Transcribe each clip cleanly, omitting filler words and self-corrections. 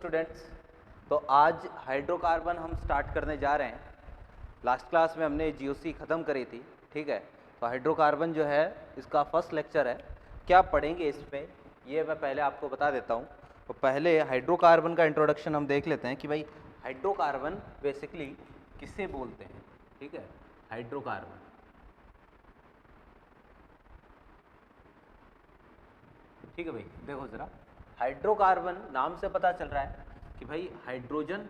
Students, तो आज hydrocarbon हम स्टार्ट करने जा रहे हैं। लास्ट क्लास में हमने जीओसी ख़त्म करी थी, ठीक है। तो हाइड्रोकार्बन जो है इसका फर्स्ट लेक्चर है। क्या पढ़ेंगे इसमें ये मैं पहले आपको बता देता हूँ। तो पहले हाइड्रोकार्बन का इंट्रोडक्शन हम देख लेते हैं कि भाई हाइड्रोकार्बन बेसिकली किसे बोलते हैं, ठीक है। हाइड्रोकार्बन, ठीक है भाई, देखो ज़रा, हाइड्रोकार्बन नाम से पता चल रहा है कि भाई हाइड्रोजन,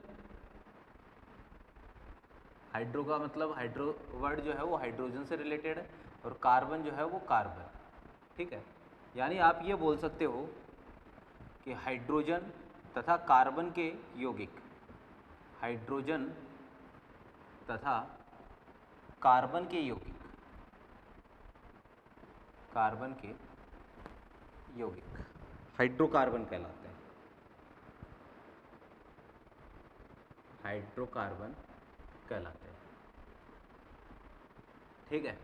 हाइड्रो का मतलब हाइड्रो वर्ड जो है वो हाइड्रोजन से रिलेटेड है और कार्बन जो है वो कार्बन, ठीक है। यानी आप ये बोल सकते हो कि हाइड्रोजन तथा कार्बन के यौगिक, हाइड्रोजन तथा कार्बन के यौगिक, कार्बन के यौगिक हाइड्रोकार्बन कहलाते हैं। हाइड्रोकार्बन कहलाते हैं, ठीक है।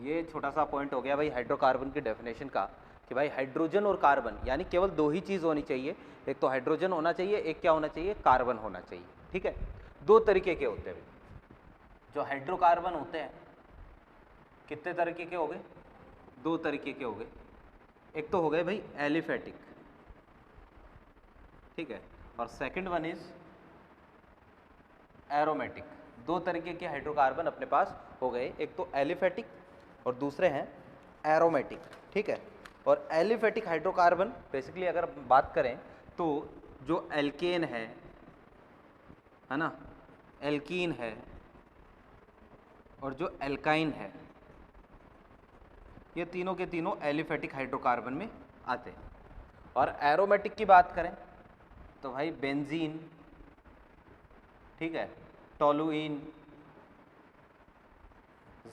ये छोटा सा पॉइंट हो गया भाई हाइड्रोकार्बन की डेफिनेशन का कि भाई हाइड्रोजन और कार्बन यानी केवल दो ही चीज़ होनी चाहिए, एक तो हाइड्रोजन होना चाहिए, एक क्या होना चाहिए, कार्बन होना चाहिए, ठीक है। दो तरीके के होते हैं जो हाइड्रोकार्बन होते हैं। कितने तरीके के हो गए? दो तरीके के हो गए। एक तो हो गए भाई एलिफेटिक, ठीक है, और सेकंड वन इज एरोमेटिक। दो तरीके के हाइड्रोकार्बन अपने पास हो गए, एक तो एलिफेटिक और दूसरे हैं एरोमेटिक, ठीक है। और एलिफेटिक हाइड्रोकार्बन बेसिकली अगर बात करें तो जो एल्केन है ना, एल्कीन है और जो एल्काइन है, ये तीनों के तीनों एलिफेटिक हाइड्रोकार्बन में आते हैं। और एरोमेटिक की बात करें तो भाई बेंजीन, ठीक है, टोलुइन,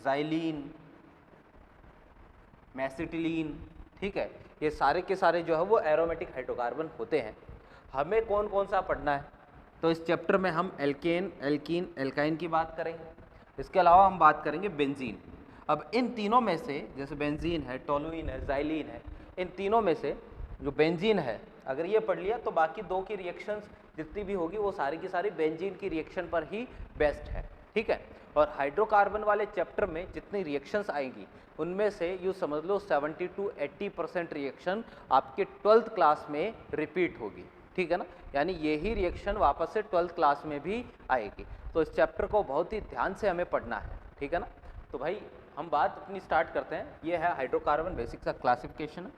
ज़ाइलीन, मैसिटिलीन, ठीक है, ये सारे के सारे जो है वो एरोमेटिक हाइड्रोकार्बन होते हैं। हमें कौन कौन सा पढ़ना है? तो इस चैप्टर में हम एल्केन, एल्कीन, एल्काइन की बात करेंगे। इसके अलावा हम बात करेंगे बेंजीन। अब इन तीनों में से जैसे बेंजीन है, टोलुइन है, ज़ाइलीन है, इन तीनों में से जो बेंजीन है अगर ये पढ़ लिया तो बाकी दो की रिएक्शंस जितनी भी होगी वो सारी की सारी बेंजीन की रिएक्शन पर ही बेस्ड है, ठीक है। और हाइड्रोकार्बन वाले चैप्टर में जितनी रिएक्शंस आएंगी उनमें से यूँ समझ लो 70 to 80% रिएक्शन आपके 12th क्लास में रिपीट होगी, ठीक है ना। यानी यही रिएक्शन वापस से 12th क्लास में भी आएगी। तो इस चैप्टर को बहुत ही ध्यान से हमें पढ़ना है, ठीक है ना। तो भाई हम बात अपनी स्टार्ट करते हैं। ये है हाइड्रोकार्बन बेसिक सा क्लासिफिकेशन।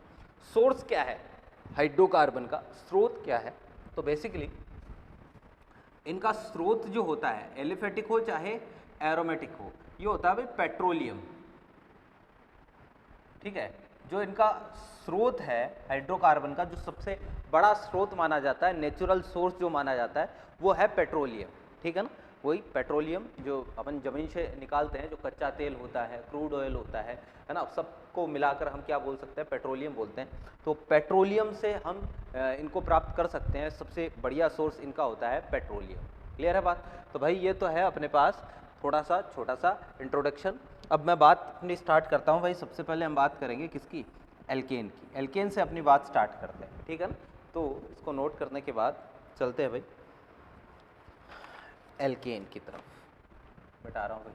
सोर्स क्या है हाइड्रोकार्बन का, स्रोत क्या है? तो बेसिकली इनका स्रोत जो होता है, एलिफेटिक हो चाहे एरोमेटिक हो, ये होता है भाई पेट्रोलियम, ठीक है। जो इनका स्रोत है हाइड्रोकार्बन का, जो सबसे बड़ा स्रोत माना जाता है, नेचुरल सोर्स जो माना जाता है वो है पेट्रोलियम, ठीक है ना। वही पेट्रोलियम जो अपन ज़मीन से निकालते हैं, जो कच्चा तेल होता है, क्रूड ऑयल होता है ना, सबको मिलाकर हम क्या बोल सकते हैं, पेट्रोलियम बोलते हैं। तो पेट्रोलियम से हम इनको प्राप्त कर सकते हैं। सबसे बढ़िया सोर्स इनका होता है पेट्रोलियम। क्लियर है बात? तो भाई ये तो है अपने पास थोड़ा सा छोटा सा इंट्रोडक्शन। अब मैं बात अपनी स्टार्ट करता हूँ भाई। सबसे पहले हम बात करेंगे किसकी, एल्केन की। एल्केन से अपनी बात स्टार्ट करते हैं, ठीक है ना। तो इसको नोट करने के बाद चलते हैं भाई एल्केन की तरफ। बता रहा हूँ भाई,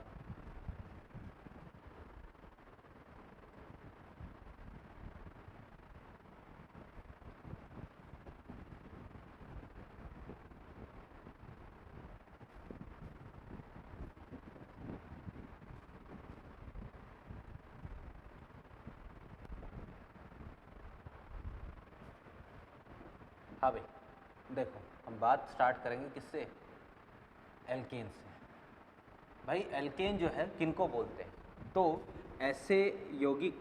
हाँ भाई देखो, हम बात स्टार्ट करेंगे किससे, एल्केन से। भाई एल्केन जो है किनको बोलते हैं? तो ऐसे यौगिक,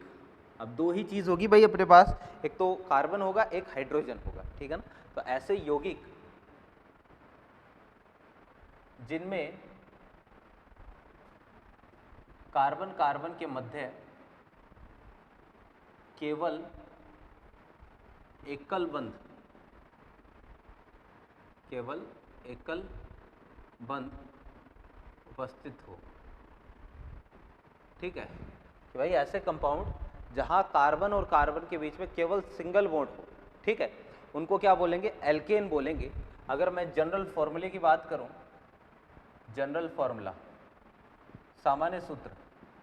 अब दो ही चीज़ होगी भाई अपने पास, एक तो कार्बन होगा, एक हाइड्रोजन होगा, ठीक है ना। तो ऐसे यौगिक जिनमें कार्बन कार्बन के मध्य केवल एकल बंध, केवल एकल बंध उपस्थित हो, ठीक है। कि भाई ऐसे कंपाउंड जहां कार्बन और कार्बन के बीच में केवल सिंगल बॉन्ड हो, ठीक है, उनको क्या बोलेंगे, एल्केन बोलेंगे। अगर मैं जनरल फॉर्मूले की बात करूं, जनरल फॉर्मूला, सामान्य सूत्र,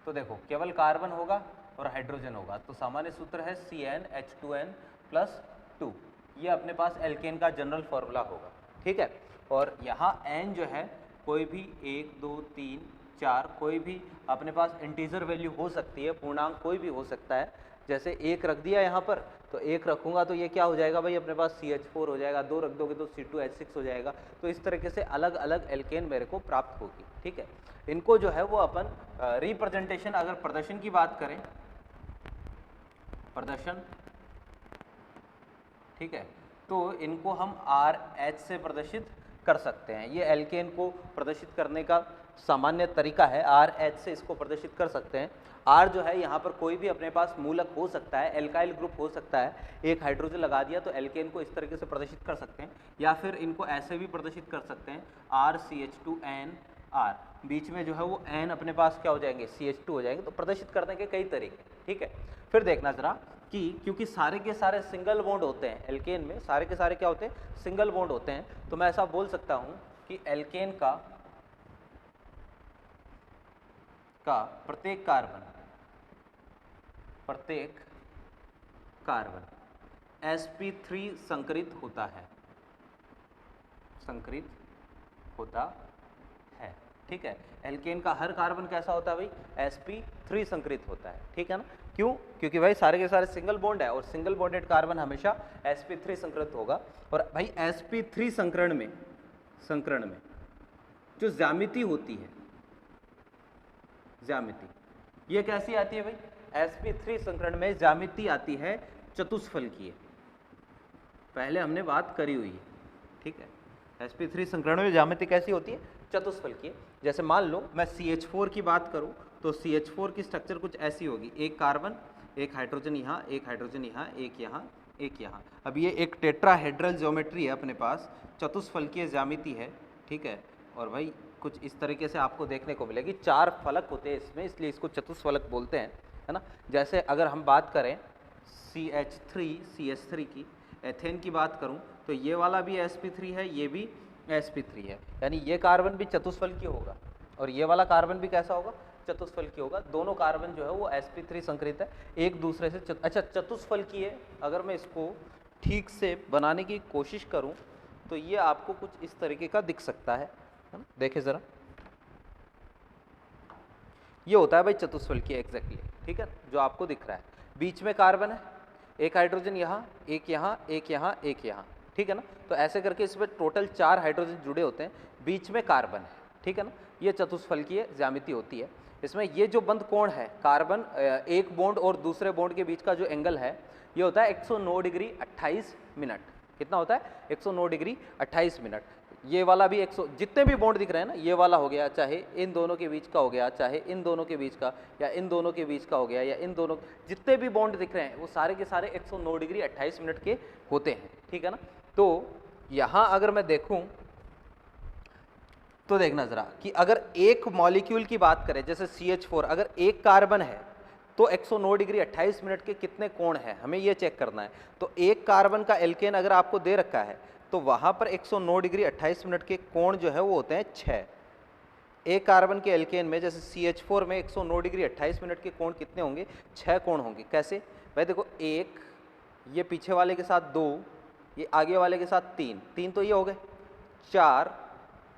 तो देखो केवल कार्बन होगा और हाइड्रोजन होगा, तो सामान्य सूत्र है CnH2n+2। ये अपने पास एल्केन का जनरल फॉर्मूला होगा, ठीक है। और यहाँ n जो है कोई भी 1 2 3 4 कोई भी अपने पास इंटीजर वैल्यू हो सकती है, पूर्णांक कोई भी हो सकता है। जैसे 1 रख दिया यहाँ पर, तो 1 रखूंगा तो ये क्या हो जाएगा भाई, अपने पास CH4 हो जाएगा, 2 रख दोगे तो C2H6 हो जाएगा। तो इस तरीके से अलग अलग एल्केन मेरे को प्राप्त होगी, ठीक है। इनको जो है वो अपन रिप्रेजेंटेशन, अगर प्रदर्शन की बात करें, प्रदर्शन, ठीक है, तो इनको हम RH से प्रदर्शित कर सकते हैं। ये एल्केन को प्रदर्शित करने का सामान्य तरीका है, RH से इसको प्रदर्शित कर सकते हैं। R जो है यहाँ पर कोई भी अपने पास मूलक हो सकता है, एल्काइल ग्रुप हो सकता है, एक हाइड्रोजन लगा दिया तो एल्केन को इस तरीके से प्रदर्शित कर सकते हैं, या फिर इनको ऐसे भी प्रदर्शित कर सकते हैं RCH2NR, बीच में जो है वो N अपने पास क्या हो जाएंगे, CH2 हो जाएंगे। तो प्रदर्शित करने के कई तरीके, ठीक है। फिर देखना जरा कि क्योंकि सारे के सारे सिंगल बॉन्ड होते हैं एल्केन में, सारे के सारे क्या होते हैं, सिंगल बॉन्ड होते हैं, तो मैं ऐसा बोल सकता हूं कि एल्केन का प्रत्येक कार्बन sp3 संकरित होता है, ठीक है। एल्केन का हर कार्बन कैसा होता है भाई, sp3 संकरित होता है, ठीक है ना। क्यों, क्योंकि भाई सारे के सारे सिंगल बॉन्ड है और सिंगल बॉन्डेड कार्बन हमेशा sp3 संकरित होगा। और भाई sp3 संकरण में जो ज्यामिति होती है, ज्यामिति ये कैसी आती है भाई, sp3 संकरण में ज्यामिति आती है चतुष्फलकीय, पहले हमने बात करी हुई है, ठीक है। sp3 संकरण में ज्यामिति कैसी होती है, चतुष्फलकीय। जैसे मान लो मैं CH4 की बात करूं तो CH4 की स्ट्रक्चर कुछ ऐसी होगी, एक कार्बन, एक हाइड्रोजन यहाँ, एक हाइड्रोजन यहाँ, एक यहाँ, एक यहाँ। अब ये एक टेट्राहेड्रल ज्योमेट्री है अपने पास, चतुष्फलकीय ज्यामिति है, ठीक है। और भाई कुछ इस तरीके से आपको देखने को मिलेगी, 4 फलक होते हैं इसमें, इसलिए इसको चतुष्फलक बोलते हैं, है ना। जैसे अगर हम बात करें CH3 की, एथेन की बात करूं तो ये वाला भी sp3 है, ये भी sp3 है, यानी ये कार्बन भी चतुष्फलकीय होगा और ये वाला कार्बन भी कैसा होगा, चतुष्फलकीय होगा। दोनों कार्बन जो है वो sp3 संकरित है एक दूसरे से। अच्छा, चतुष्फलकीय अगर मैं इसको ठीक से बनाने की कोशिश करूं तो ये आपको कुछ इस तरीके का दिख सकता है ना। देखिए जरा, ये होता है भाई चतुष्फलकीय एग्जैक्टली, ठीक है, जो आपको दिख रहा है। बीच में कार्बन है, एक हाइड्रोजन यहाँ, एक यहाँ, एक यहाँ, एक यहाँ, ठीक है ना। तो ऐसे करके इसमें टोटल 4 हाइड्रोजन जुड़े होते हैं, बीच में कार्बन है, ठीक है ना। ये चतुष्फलकीय ज्यामिति होती है। इसमें ये जो बंद कोण है, कार्बन एक बॉन्ड और दूसरे बॉन्ड के बीच का जो एंगल है, ये होता है 109 डिग्री 28 मिनट। कितना होता है, 109 डिग्री 28 मिनट। ये वाला भी 100, जितने भी बॉन्ड दिख रहे हैं ना, ये वाला हो गया, चाहे इन दोनों के बीच का हो गया, चाहे इन दोनों के बीच का, या इन दोनों के बीच का हो गया, या इन दोनों, जितने भी बॉन्ड दिख रहे हैं वो सारे के सारे 109 डिग्री 28 मिनट के होते हैं, ठीक है ना। तो यहाँ अगर मैं देखूं तो देखना जरा कि अगर एक मॉलिक्यूल की बात करें, जैसे CH4, अगर एक कार्बन है तो 109 डिग्री 28 मिनट के कितने कोण हैं, हमें ये चेक करना है। तो एक कार्बन का एल्केन अगर आपको दे रखा है तो वहां पर 109 डिग्री 28 मिनट के कोण जो है वो होते हैं 6। एक कार्बन के एल्केन में, जैसे CH4 में 109 डिग्री 28 मिनट के कोण कितने होंगे, 6 कोण होंगे। कैसे भाई, देखो, एक, ये पीछे वाले के साथ 2, ये आगे वाले के साथ 3 तो ये हो गए 4,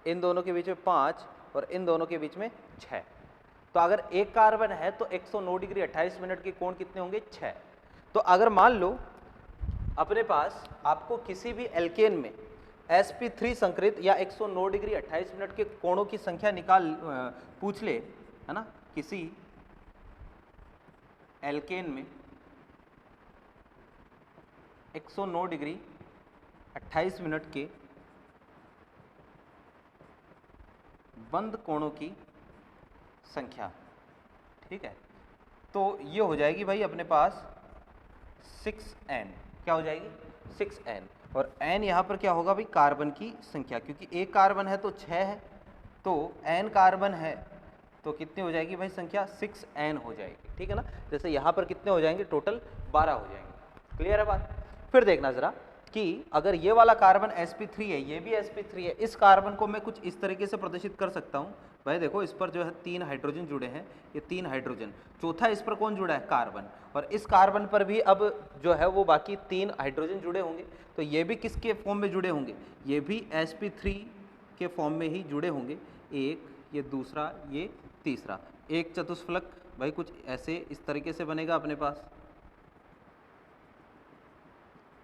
इन दोनों के बीच में 5 और इन दोनों के बीच में 6। तो अगर एक कार्बन है तो 109 डिग्री 28 मिनट के कोण कितने होंगे, 6। तो अगर मान लो अपने पास आपको किसी भी एल्केन में sp3 संकरित या 109 डिग्री 28 मिनट के कोणों की संख्या पूछ ले, है ना, किसी एल्केन में 109 डिग्री 28 मिनट के बंद कोणों की संख्या, ठीक है, तो ये हो जाएगी भाई अपने पास 6n। क्या हो जाएगी, 6n। और n यहाँ पर क्या होगा भाई, कार्बन की संख्या, क्योंकि एक कार्बन है तो 6 है, तो n कार्बन है तो कितनी हो जाएगी भाई संख्या, 6n हो जाएगी, ठीक है ना। जैसे यहाँ पर कितने हो जाएंगे, टोटल 12 हो जाएंगे। क्लियर है बात। फिर देखना जरा कि अगर ये वाला कार्बन sp3 है, ये भी sp3 है, इस कार्बन को मैं कुछ इस तरीके से प्रदर्शित कर सकता हूँ। भाई देखो इस पर जो है 3 हाइड्रोजन जुड़े हैं, ये 3 हाइड्रोजन, चौथा इस पर कौन जुड़ा है, कार्बन, और इस कार्बन पर भी अब जो है वो बाकी 3 हाइड्रोजन जुड़े होंगे, तो ये भी किसके फॉर्म में जुड़े होंगे, ये भी sp3 के फॉर्म में ही जुड़े होंगे, एक, ये दूसरा, ये तीसरा, एक चतुष्फलक भाई कुछ ऐसे इस तरीके से बनेगा अपने पास,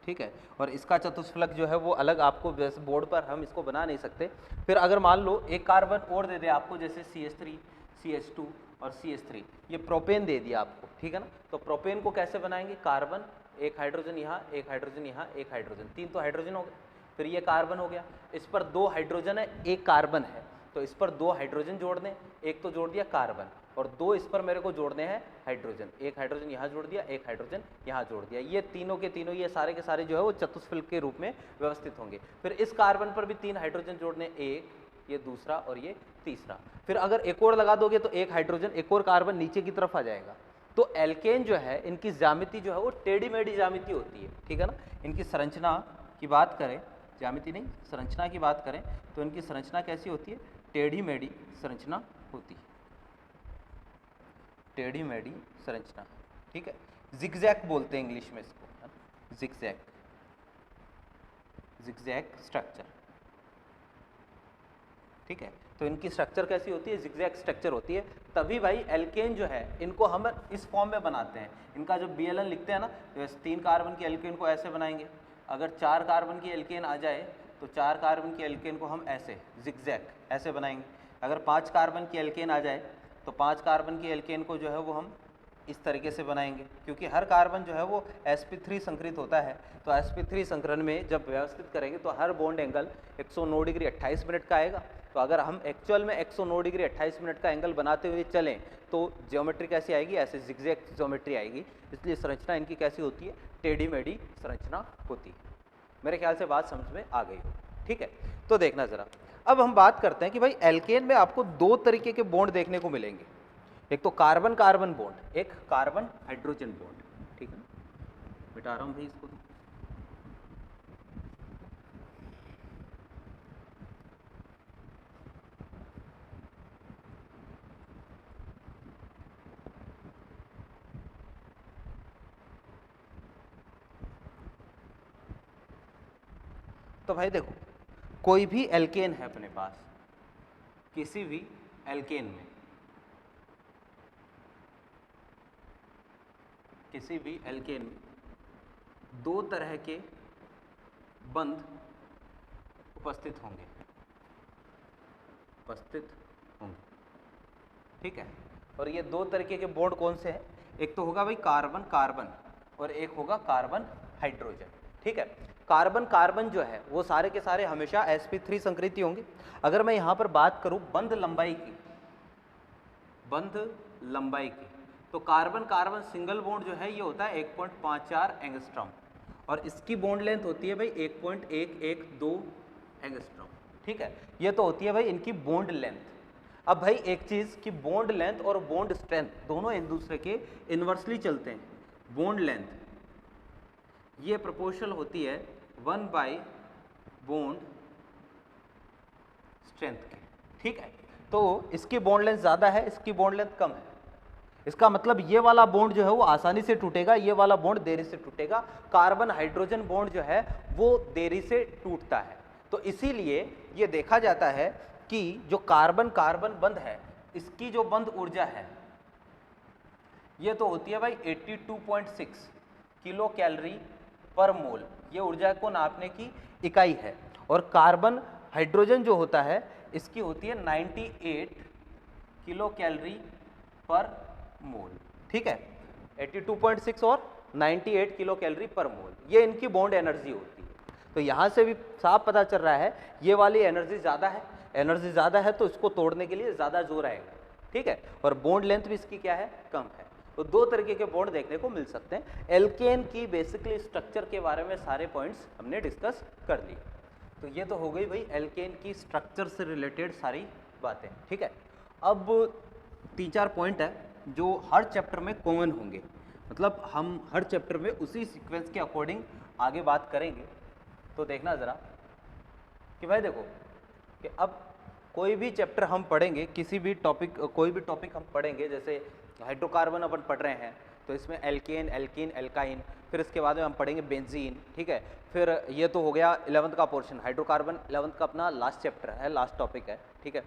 ठीक है। और इसका चतुष्फलक जो है वो अलग आपको बोर्ड पर हम इसको बना नहीं सकते। फिर अगर मान लो एक कार्बन और दे दे आपको, जैसे CH3, CH2 और CH3, ये प्रोपेन दे दिया आपको, ठीक है ना, तो प्रोपेन को कैसे बनाएंगे, कार्बन, एक हाइड्रोजन यहाँ, एक हाइड्रोजन यहाँ, एक हाइड्रोजन, 3 तो हाइड्रोजन हो गए, फिर ये कार्बन हो गया, इस पर 2 हाइड्रोजन है, एक कार्बन है, तो इस पर 2 हाइड्रोजन जोड़ने, एक तो जोड़ दिया कार्बन, और 2 इस पर मेरे को जोड़ने हैं हाइड्रोजन, एक हाइड्रोजन यहाँ जोड़ दिया, एक हाइड्रोजन यहाँ जोड़ दिया, ये तीनों के तीनों, ये सारे के सारे जो है वो चतुष्फलक के रूप में व्यवस्थित होंगे। फिर इस कार्बन पर भी 3 हाइड्रोजन जोड़ने, एक, ये दूसरा और ये तीसरा, फिर अगर एक और लगा दोगे तो एक हाइड्रोजन, एक और कार्बन नीचे की तरफ आ जाएगा। तो एल्केन जो है इनकी ज्यामिति जो है वो टेढ़ी मेढ़ी ज्यामिति होती है, ठीक है ना। इनकी संरचना की बात करें, ज्यामिति नहीं, संरचना की बात करें तो इनकी संरचना कैसी होती है, टेढ़ी मेढ़ी संरचना होती है, टेढ़ी मेढ़ी संरचना, ठीक है। जिगजैग बोलते हैं इंग्लिश में इसको, जिगजैग, जिगजैग स्ट्रक्चर, ठीक है। तो इनकी स्ट्रक्चर कैसी होती है, जिगजैग स्ट्रक्चर होती है। तभी भाई एल्केन जो है इनको हम इस फॉर्म में बनाते हैं। इनका जो BLN लिखते हैं ना, तो 3 कार्बन की एल्केन को ऐसे बनाएंगे, अगर 4 कार्बन की एल्केन आ जाए तो 4 कार्बन की एल्केन को हम ऐसे जिगजैग ऐसे बनाएंगे, अगर 5 कार्बन की एल्केन आ जाए तो 5 कार्बन की एल्केन को जो है वो हम इस तरीके से बनाएंगे, क्योंकि हर कार्बन जो है वो sp3 संकरित होता है। तो sp3 संकरण में जब व्यवस्थित करेंगे तो हर बॉन्ड एंगल 109 डिग्री 28 मिनट का आएगा। तो अगर हम एक्चुअल में 109 डिग्री 28 मिनट का एंगल बनाते हुए चलें तो ज्योमेट्री कैसी आएगी, ऐसे जिगजैग ज्योमेट्री आएगी। इसलिए संरचना इनकी कैसी होती है, टेढ़ी मेढ़ी संरचना होती है। मेरे ख्याल से बात समझ में आ गई हो, ठीक है। तो देखना जरा, अब हम बात करते हैं कि भाई एल्केन में आपको 2 तरीके के बॉन्ड देखने को मिलेंगे, एक तो कार्बन कार्बन बॉन्ड, एक कार्बन हाइड्रोजन बॉन्ड, ठीक है। मिटा रहा हूं भाई इसको, तो भाई देखो कोई भी एल्केन है अपने पास, किसी भी एल्केन में, किसी भी एल्केन में 2 तरह के बंध उपस्थित होंगे, उपस्थित होंगे, ठीक है। और ये 2 तरीके के बॉन्ड कौन से हैं, एक तो होगा भाई कार्बन कार्बन और एक होगा कार्बन हाइड्रोजन, ठीक है। कार्बन कार्बन जो है वो सारे के सारे हमेशा sp3 संकरित होंगे। अगर मैं यहाँ पर बात करूँ बंध लंबाई की, बंध लंबाई की, तो कार्बन कार्बन सिंगल बॉन्ड जो है ये होता है 1.54 एंगस्ट्रॉम, और इसकी बॉन्ड लेंथ होती है भाई 1.112 एंगस्ट्रॉम, ठीक है। ये तो होती है भाई इनकी बॉन्ड लेंथ। अब भाई एक चीज़ कि बॉन्ड लेंथ और बॉन्ड स्ट्रेंथ दोनों एक दूसरे के इन्वर्सली चलते हैं। बॉन्ड लेंथ ये प्रोपोर्शनल होती है 1 बाई बॉन्ड स्ट्रेंथ के, ठीक है। तो इसकी बॉन्ड लेंथ ज़्यादा है, इसकी बॉन्ड लेंथ कम है। इसका मतलब ये वाला बॉन्ड जो है वो आसानी से टूटेगा, ये वाला बॉन्ड देरी से टूटेगा। कार्बन हाइड्रोजन बॉन्ड जो है वो देरी से टूटता है। तो इसीलिए ये देखा जाता है कि जो कार्बन कार्बन बंध है इसकी जो बंध ऊर्जा है ये तो होती है भाई 82.6 किलो कैलोरी पर मोल, ये ऊर्जा को नापने की इकाई है। और कार्बन हाइड्रोजन जो होता है इसकी होती है 98 किलो कैलोरी पर मोल, ठीक है। 82.6 और 98 किलो कैलोरी पर मोल, ये इनकी बॉन्ड एनर्जी होती है। तो यहाँ से भी साफ पता चल रहा है ये वाली एनर्जी ज़्यादा है, एनर्जी ज़्यादा है तो इसको तोड़ने के लिए ज़्यादा जोर आएगा, ठीक है। और बॉन्ड लेंथ भी इसकी क्या है, कम है। तो 2 तरीके के बॉन्ड देखने को मिल सकते हैं। एल्केन की बेसिकली स्ट्रक्चर के बारे में सारे पॉइंट्स हमने डिस्कस कर लिए। तो ये तो हो गई भाई एल्केन की स्ट्रक्चर से रिलेटेड सारी बातें, ठीक है। अब 3-4 पॉइंट है जो हर चैप्टर में कॉमन होंगे, मतलब हम हर चैप्टर में उसी सीक्वेंस के अकॉर्डिंग आगे बात करेंगे। तो देखना ज़रा कि भाई देखो कि अब कोई भी चैप्टर हम पढ़ेंगे, किसी भी टॉपिक, कोई भी टॉपिक हम पढ़ेंगे, जैसे हाइड्रोकार्बन अपन पढ़ रहे हैं तो इसमें एल्केन, एल्कीन, एल्काइन, फिर इसके बाद में हम पढ़ेंगे बेंजीन, ठीक है। फिर ये तो हो गया 11th का पोर्शन, हाइड्रोकार्बन 11th का अपना लास्ट चैप्टर है, लास्ट टॉपिक है, ठीक है।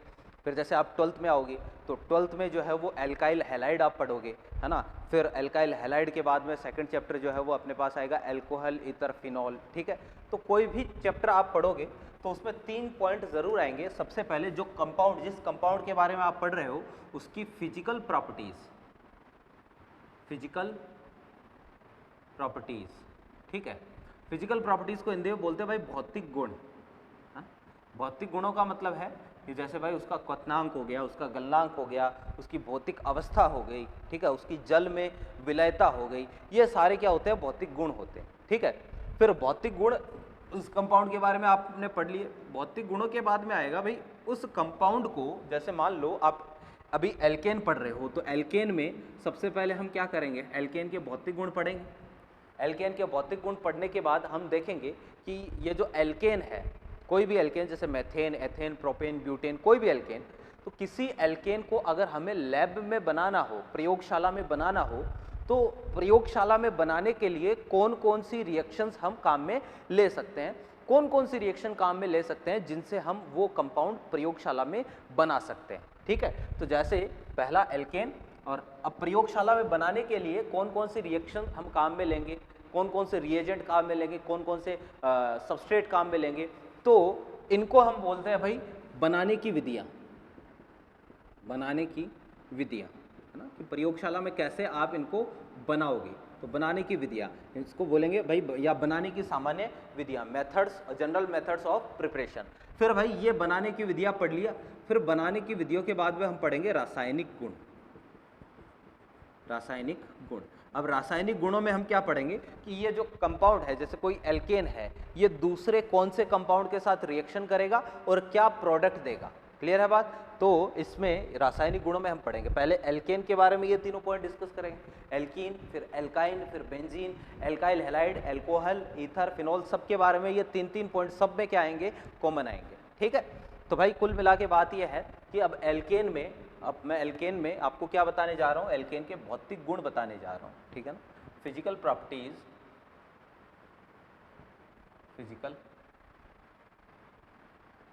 फिर जैसे आप 12th में आओगे तो 12th में जो है वो एल्काइल हैलाइड आप पढ़ोगे, है ना। फिर एल्काइल हैलाइड के बाद में सेकंड चैप्टर जो है वो अपने पास आएगा एल्कोहल, ईथर, फिनॉल, ठीक है। तो कोई भी चैप्टर आप पढ़ोगे तो उसमें 3 पॉइंट ज़रूर आएंगे। सबसे पहले जो कंपाउंड, जिस कंपाउंड के बारे में आप पढ़ रहे हो उसकी फिजिकल प्रॉपर्टीज़, फिजिकल प्रॉपर्टीज़, ठीक है। फिजिकल प्रॉपर्टीज़ को हिंदी में बोलते हैं भाई भौतिक गुण। भौतिक गुणों का मतलब है कि जैसे भाई उसका क्वथनांक हो गया, उसका गलनांक हो गया, उसकी भौतिक अवस्था हो गई, ठीक है, उसकी जल में विलयता हो गई, ये सारे क्या होते हैं, भौतिक गुण होते हैं, ठीक है। फिर भौतिक गुण उस कंपाउंड के बारे में आपने पढ़ लिए। भौतिक गुणों के बाद में आएगा भाई उस कंपाउंड को, जैसे मान लो आप अभी एल्केन पढ़ रहे हो तो एल्केन में सबसे पहले हम क्या करेंगे, एल्केन के भौतिक गुण पढ़ेंगे। एल्केन के भौतिक गुण पढ़ने के बाद हम देखेंगे कि ये जो एल्केन है, कोई भी एल्केन, जैसे मेथेन, एथेन, प्रोपेन, ब्यूटेन, कोई भी एल्केन, तो किसी एल्केन को अगर हमें लैब में बनाना हो, प्रयोगशाला में बनाना हो, तो प्रयोगशाला में बनाने के लिए कौन कौन सी रिएक्शंस हम काम में ले सकते हैं, कौन कौन सी रिएक्शन काम में ले सकते हैं जिनसे हम वो कंपाउंड प्रयोगशाला में बना सकते हैं, ठीक है। तो जैसे पहला एल्केन, और अब प्रयोगशाला में बनाने के लिए कौन कौन सी रिएक्शन हम काम में लेंगे, कौन कौन से रिएजेंट काम में लेंगे, कौन कौन से सबस्ट्रेट काम में लेंगे, तो इनको हम बोलते हैं भाई बनाने की विधियां, बनाने की विधियां, है ना, कि प्रयोगशाला में कैसे आप इनको बनाओगे, तो बनाने की विधियां इसको बोलेंगे भाई, या बनाने की सामान्य विधियां, methods, general methods of preparation. फिर भाई ये बनाने की विधियां पढ़ लिया, फिर बनाने की विधियों के बाद में हम पढ़ेंगे रासायनिक गुण। रासायनिक गुण, अब रासायनिक गुणों में हम क्या पढ़ेंगे कि ये जो कंपाउंड है, जैसे कोई एल्केन है, ये दूसरे कौन से कंपाउंड के साथ रिएक्शन करेगा और क्या प्रोडक्ट देगा, क्लियर है बात। तो इसमें रासायनिक गुणों में हम पढ़ेंगे, पहले एल्केन के बारे में ये तीनों पॉइंट डिस्कस करेंगे, एल्कीन, फिर एल्काइन, फिर benzene, alkyl halide, alcohol, ether, phenol, सब के बारे में ये 3 पॉइंट सब में क्या आएंगे, कॉमन आएंगे, ठीक है। तो भाई कुल मिला के बात यह है कि अब एल्केन में, अब मैं एल्केन में आपको क्या बताने जा रहा हूँ, एल्केन के भौतिक गुण बताने जा रहा हूँ, ठीक है ना। Physical properties, physical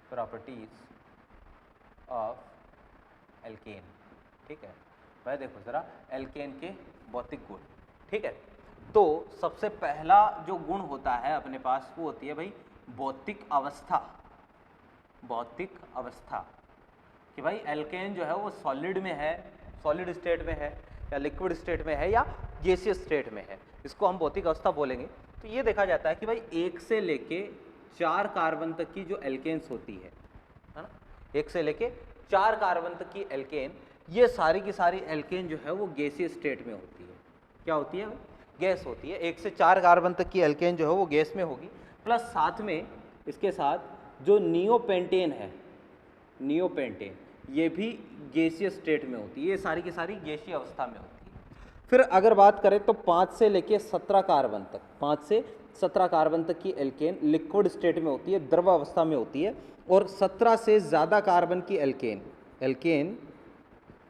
properties of alkene, ठीक है। भाई देखो जरा एल्केन के भौतिक गुण, ठीक है। तो सबसे पहला जो गुण होता है अपने पास वो होती है भाई भौतिक अवस्था। भौतिक अवस्था कि भाई एल्केन जो है वो सॉलिड में है, सॉलिड स्टेट में है, या लिक्विड स्टेट में है, या गैसियस स्टेट में है, इसको हम भौतिक अवस्था बोलेंगे। तो ये देखा जाता है कि भाई 1 से लेके 4 कार्बन तक की जो एल्केन्स होती है ना, 1 से लेके 4 कार्बन तक की एल्केन, ये सारी की सारी एल्केन जो है वो गैसियस स्टेट में होती है। क्या होती है, गैस होती है। 1 से 4 कार्बन तक की एल्केन जो है वो गैस में होगी, प्लस साथ में इसके साथ जो नियोपेंटेन है, नियोपेंटेन, ये भी गैसियस स्टेट में होती है, ये सारी की सारी गैसीय अवस्था में होती है। फिर अगर बात करें तो 5 से लेके 17 कार्बन तक, 5 से 17 कार्बन तक की एल्केन लिक्विड स्टेट में होती है, द्रव अवस्था में होती है, और 17 से ज़्यादा कार्बन की एल्केन, एल्केन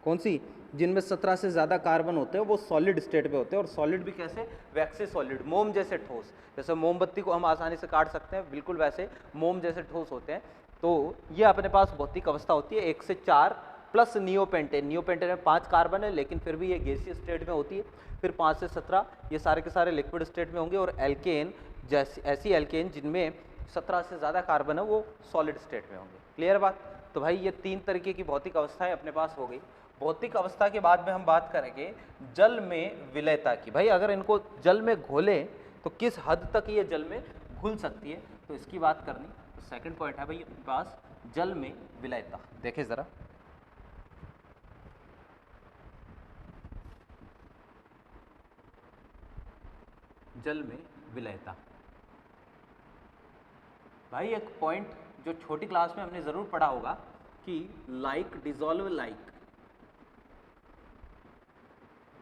कौन सी, जिनमें 17 से ज़्यादा कार्बन होते हैं वो सॉलिड स्टेट में होते हैं। और सॉलिड भी कैसे, वैक्सी सॉलिड, मोम जैसे ठोस, जैसे मोमबत्ती को हम आसानी से काट सकते हैं, बिल्कुल वैसे मोम जैसे ठोस होते हैं। तो ये अपने पास भौतिक अवस्था होती है 1 से 4 प्लस नियोपेंटेन, नियोपेंटेन में 5 कार्बन है लेकिन फिर भी ये गैसीय स्टेट में होती है। फिर 5 से 17 ये सारे के सारे लिक्विड स्टेट में होंगे, और एल्केन जैसी ऐसी एल्केन जिनमें 17 से ज़्यादा कार्बन है वो सॉलिड स्टेट में होंगे, क्लियर बात। तो भाई ये 3 तरीके की भौतिक अवस्थाएं अपने पास हो गई। भौतिक अवस्था के बाद में हम बात करेंगे जल में विलयता की। भाई अगर इनको जल में घोलें तो किस हद तक ये जल में घुल सकती है, तो इसकी बात करनी। तो सेकंड पॉइंट है भाई अपने पास जल में विलयता। देखें ज़रा, जल में विलयता। भाई एक पॉइंट जो छोटी क्लास में हमने ज़रूर पढ़ा होगा कि like dissolve like,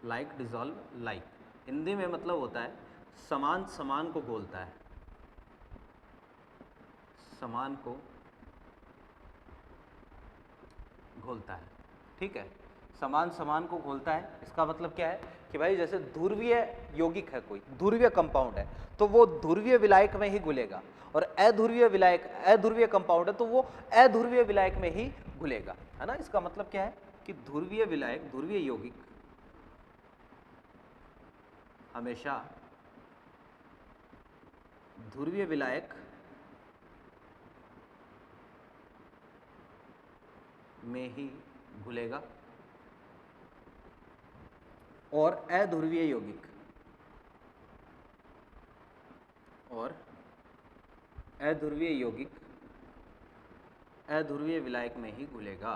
like dissolve like, Hindi में मतलब होता है समान समान को घोलता है, समान को घोलता है। ठीक है, समान समान को घोलता है, इसका मतलब क्या है कि भाई जैसे ध्रुवीय यौगिक है, कोई ध्रुवीय कंपाउंड है तो वो ध्रुवीय विलायक में ही घुलेगा, और अध्रुवीय विलायक अध्रुवीय कंपाउंड है तो वो अध्रुवीय विलायक में ही घुलेगा, है ना। इसका मतलब क्या है कि ध्रुवीय विलायक, ध्रुवीय यौगिक हमेशा ध्रुवीय विलायक में ही घुलेगा, और अध्रुवीय यौगिक अध्रुवीय विलायक में ही घुलेगा।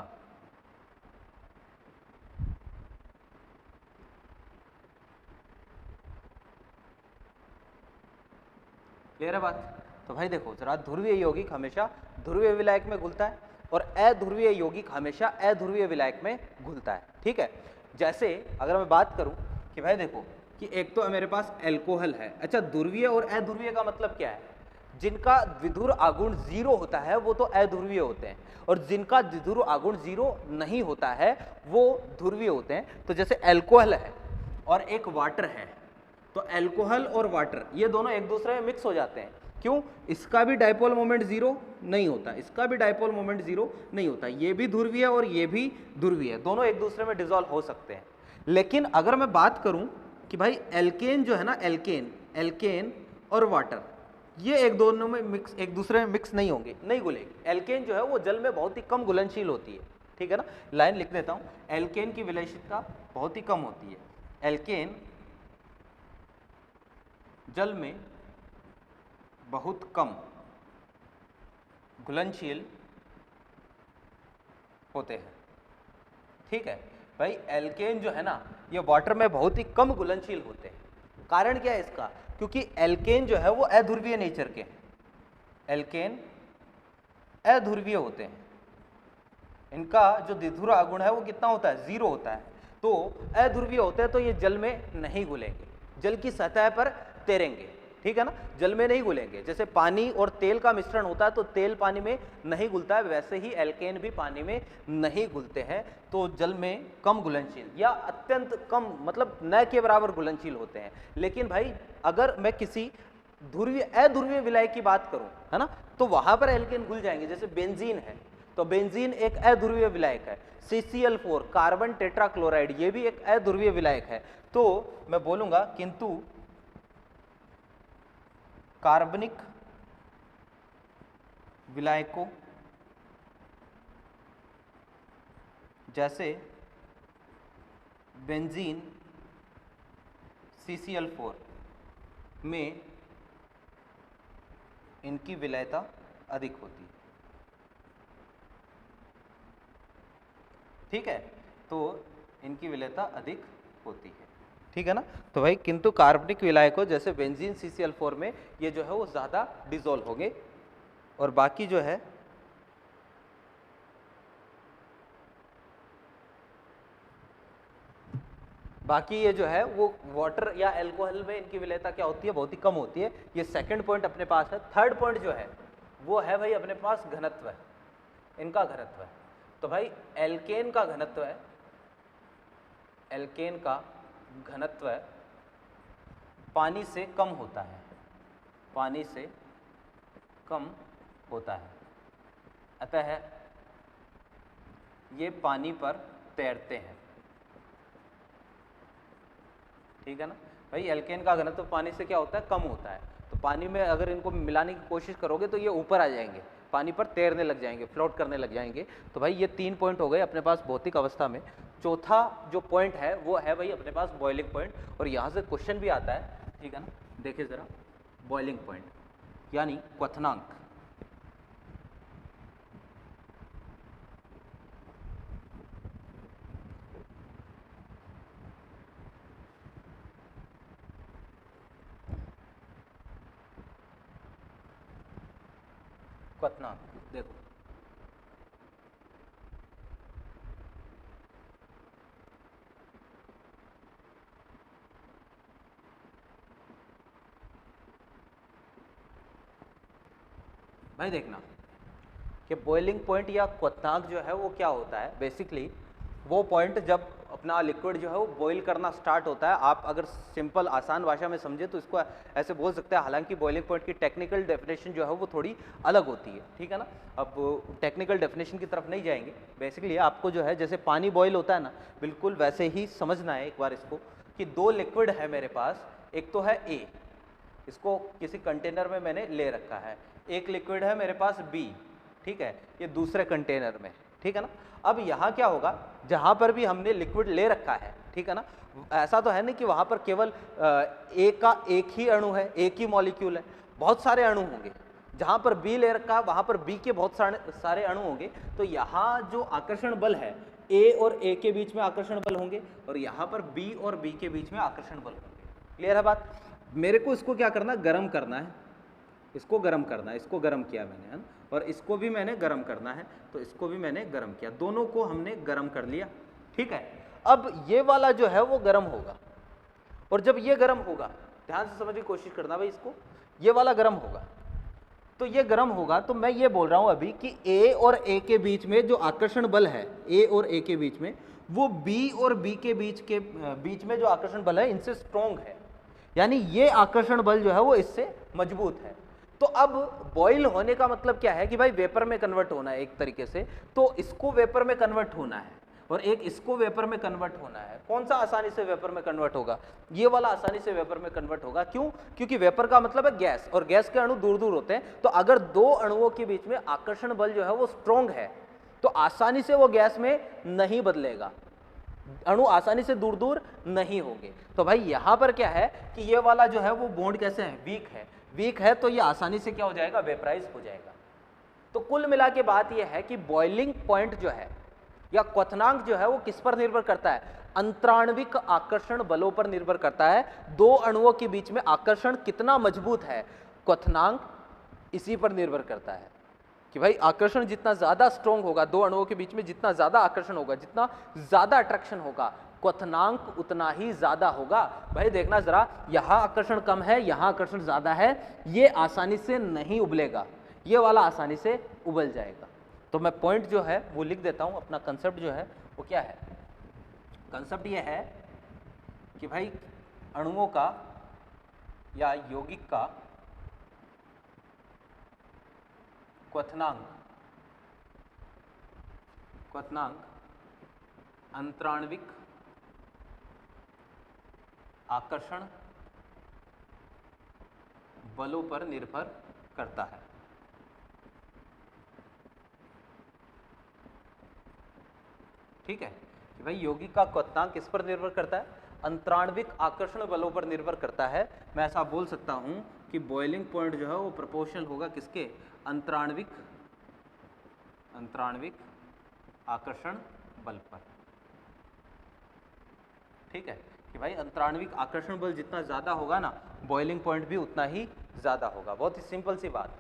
क्लियर है बात। तो भाई देखो जरा, ध्रुवीय यौगिक हमेशा ध्रुवीय विलायक में घुलता है और अध्रुवीय यौगिक हमेशा अध्रुवीय विलायक में घुलता है। ठीक है, जैसे अगर मैं बात करूं कि भाई देखो कि एक तो मेरे पास एल्कोहल है। अच्छा, ध्रुवीय और अध्रुवीय का मतलब क्या है? जिनका द्विध्रुव आघूर्ण 0 होता है वो तो अध्रुवीय होते हैं, और जिनका द्विध्रुव आघूर्ण 0 नहीं होता है वो ध्रुवीय होते हैं। तो जैसे एल्कोहल है और एक वाटर है, तो एल्कोहल और वाटर ये दोनों एक दूसरे में मिक्स हो जाते हैं। क्यों? इसका भी डाइपोल मोमेंट 0 नहीं होता, इसका भी डाइपोल मोमेंट 0 नहीं होता, ये भी ध्रुवीय और ये भी ध्रुवीय, दोनों एक दूसरे में डिसॉल्व हो सकते हैं। लेकिन अगर मैं बात करूं कि भाई एल्केन जो है ना, एल्केन और वाटर ये एक दोनों में मिक्स, एक दूसरे में मिक्स नहीं होंगे, नहीं घुलेंगे। एल्केन जो है वो जल में बहुत ही कम घुलनशील होती है। ठीक है ना, लाइन लिख देता हूं, एल्केन की विलयशीलता बहुत ही कम होती है। एल्केन जल में बहुत कम घुलनशील होते हैं। ठीक है भाई, एल्केन जो है ना ये वाटर में बहुत ही कम घुलनशील होते हैं। कारण क्या है इसका? क्योंकि एल्केन जो है वो अध्रुवीय नेचर के हैं, एल्केन अध्रुवीय होते हैं, इनका जो द्विध्रुव आघूर्ण है वो कितना होता है? 0 होता है। तो अध्रुवीय होते हैं तो ये जल में नहीं घुलेंगे, जल की सतह पर तैरेंगे। ठीक है ना, जल में नहीं घुलेंगे। जैसे पानी और तेल का मिश्रण होता है तो तेल पानी में नहीं घुलता है, वैसे ही एल्केन भी पानी में नहीं घुलते हैं, तो जल में कम घुलनशील या अत्यंत कम, मतलब न के बराबर घुलनशील होते हैं। लेकिन भाई अगर मैं किसी ध्रुवीय अध्रुवीय विलायक की बात करूं, है ना, तो वहां पर एल्केन घुल जाएंगे। जैसे बेंजीन है, तो बेंजीन एक अध्रुवीय विलायक है। CCl4 कार्बन टेट्राक्लोराइड ये भी एक अध्रुवीय विलायक है। तो मैं बोलूंगा किंतु कार्बनिक विलायकों जैसे बेंजीन CCl4 में इनकी विलयता अधिक होती है। ठीक है, तो इनकी विलयता अधिक होती है। ठीक है ना, तो भाई किंतु कार्बनिक विलायकों जैसे बेंजीन CCl4 में ये जो है वो ज़्यादा डिसॉल्व होंगे, और बाकी जो है बाकी ये जो है वो वाटर या अल्कोहल में इनकी विलयता क्या होती है? बहुत ही कम होती है। ये सेकंड पॉइंट अपने पास है। थर्ड पॉइंट जो है वो है भाई अपने पास घनत्व है, इनका घनत्व है। तो भाई एल्केन का घनत्व है, एल्केन का घनत्व पानी से कम होता है, पानी से कम होता है, अतः ये पानी पर तैरते हैं। ठीक है ना भाई, एल्केन का घनत्व पानी से क्या होता है? कम होता है। तो पानी में अगर इनको मिलाने की कोशिश करोगे तो ये ऊपर आ जाएंगे, पानी पर तैरने लग जाएंगे, फ्लोट करने लग जाएंगे। तो भाई ये 3 पॉइंट हो गए अपने पास भौतिक अवस्था में। चौथा जो पॉइंट है वो है भाई अपने पास बॉइलिंग पॉइंट, और यहाँ से क्वेश्चन भी आता है। ठीक है ना, देखिए जरा, बॉइलिंग पॉइंट यानी क्वथनांक। क्वथनांक देखो, भाई देखना कि बॉइलिंग पॉइंट या क्वथनांक जो है वो क्या होता है, बेसिकली वो पॉइंट जब अपना लिक्विड जो है वो बॉईल करना स्टार्ट होता है। आप अगर सिंपल आसान भाषा में समझे तो इसको ऐसे बोल सकते हैं, हालांकि बॉइलिंग पॉइंट की टेक्निकल डेफिनेशन जो है वो थोड़ी अलग होती है, ठीक है ना। अब टेक्निकल डेफिनेशन की तरफ नहीं जाएंगे, बेसिकली आपको जो है जैसे पानी बॉईल होता है ना, बिल्कुल वैसे ही समझना है एक बार इसको, कि दो लिक्विड है मेरे पास, एक तो है ए, इसको किसी कंटेनर में मैंने ले रखा है, एक लिक्विड है मेरे पास बी, ठीक है, ये दूसरे कंटेनर में, ठीक है ना। अब यहाँ क्या होगा, जहाँ पर भी हमने लिक्विड ले रखा है, ठीक है ना, ऐसा तो है नहीं कि वहाँ पर केवल ए का एक ही अणु है, एक ही मॉलिक्यूल है, बहुत सारे अणु होंगे। जहाँ पर बी ले रखा है वहाँ पर बी के बहुत सारे अणु होंगे, तो यहाँ जो आकर्षण बल है ए और ए के बीच में आकर्षण बल होंगे, और यहाँ पर बी और बी के बीच में आकर्षण बल होंगे। क्लियर है बात। मेरे को इसको क्या करना है, गर्म करना है, इसको गर्म करना है, इसको गर्म किया मैंने, है ना, और इसको भी मैंने गर्म करना है, तो इसको भी मैंने गर्म किया, दोनों को हमने गर्म कर लिया, ठीक है। अब ये वाला जो है वो गर्म होगा, और जब ये गर्म होगा, ध्यान से समझने की कोशिश करना भाई इसको, ये वाला गर्म होगा, तो ये गर्म होगा, तो मैं ये बोल रहा हूं अभी कि ए और ए के बीच में जो आकर्षण बल है, ए और ए के बीच में, वो बी और बी के बीच में जो आकर्षण बल है इनसे स्ट्रॉन्ग है, यानी ये आकर्षण बल जो है वो इससे मजबूत है। तो अब बॉईल होने का मतलब क्या है कि भाई वेपर में कन्वर्ट होना है एक तरीके से, तो इसको वेपर में कन्वर्ट होना है और एक इसको वेपर में कन्वर्ट होना है। कौन सा आसानी से वेपर में कन्वर्ट होगा, ये वाला आसानी से वेपर में कन्वर्ट होगा। क्यों? क्योंकि वेपर का मतलब है गैस, और गैस के अणु दूर दूर होते हैं, तो अगर दो अणुओं के बीच में आकर्षण बल जो है वो स्ट्रॉन्ग है तो आसानी से वो गैस में नहीं बदलेगा, अणु आसानी से दूर दूर नहीं होंगे। तो भाई यहां पर क्या है कि ये वाला जो है वो बॉन्ड कैसे है, वीक है, वीक है, तो ये आसानी से क्या हो जाएगा, वेपराइज हो जाएगा। तो कुल मिला के बात ये है कि बॉइलिंग पॉइंट जो है या क्वथनांक जो है वो किस पर निर्भर करता है, अंतराण्विक आकर्षण बलों पर निर्भर करता है। दो अणुओं के बीच में आकर्षण कितना मजबूत है, क्वथनांक इसी पर निर्भर करता है कि भाई आकर्षण जितना ज्यादा स्ट्रॉन्ग होगा, दो अणुओं के बीच में जितना ज्यादा आकर्षण होगा, जितना ज्यादा अट्रैक्शन होगा, क्वथनांक उतना ही ज्यादा होगा। भाई देखना जरा, यहां आकर्षण कम है, यहां आकर्षण ज्यादा है, ये आसानी से नहीं उबलेगा, ये वाला आसानी से उबल जाएगा। तो मैं पॉइंट जो है वो लिख देता हूं, अपना कंसेप्ट जो है वो क्या है, कंसेप्ट ये है कि भाई अणुओं का या यौगिक का क्वथनांक अंतराण्विक आकर्षण बलों पर निर्भर करता है। ठीक है कि भाई यौगिक का क्वथनांक किस पर निर्भर करता है, अंतराण्विक आकर्षण बलों पर निर्भर करता है। मैं ऐसा बोल सकता हूं कि बॉइलिंग पॉइंट जो है वो प्रोपोर्शनल होगा किसके, अंतराण्विक आकर्षण बल पर। ठीक है कि भाई अंतराण्विक आकर्षण बल जितना ज्यादा होगा ना, बॉइलिंग पॉइंट भी उतना ही ज्यादा होगा। बहुत ही सिंपल सी बात।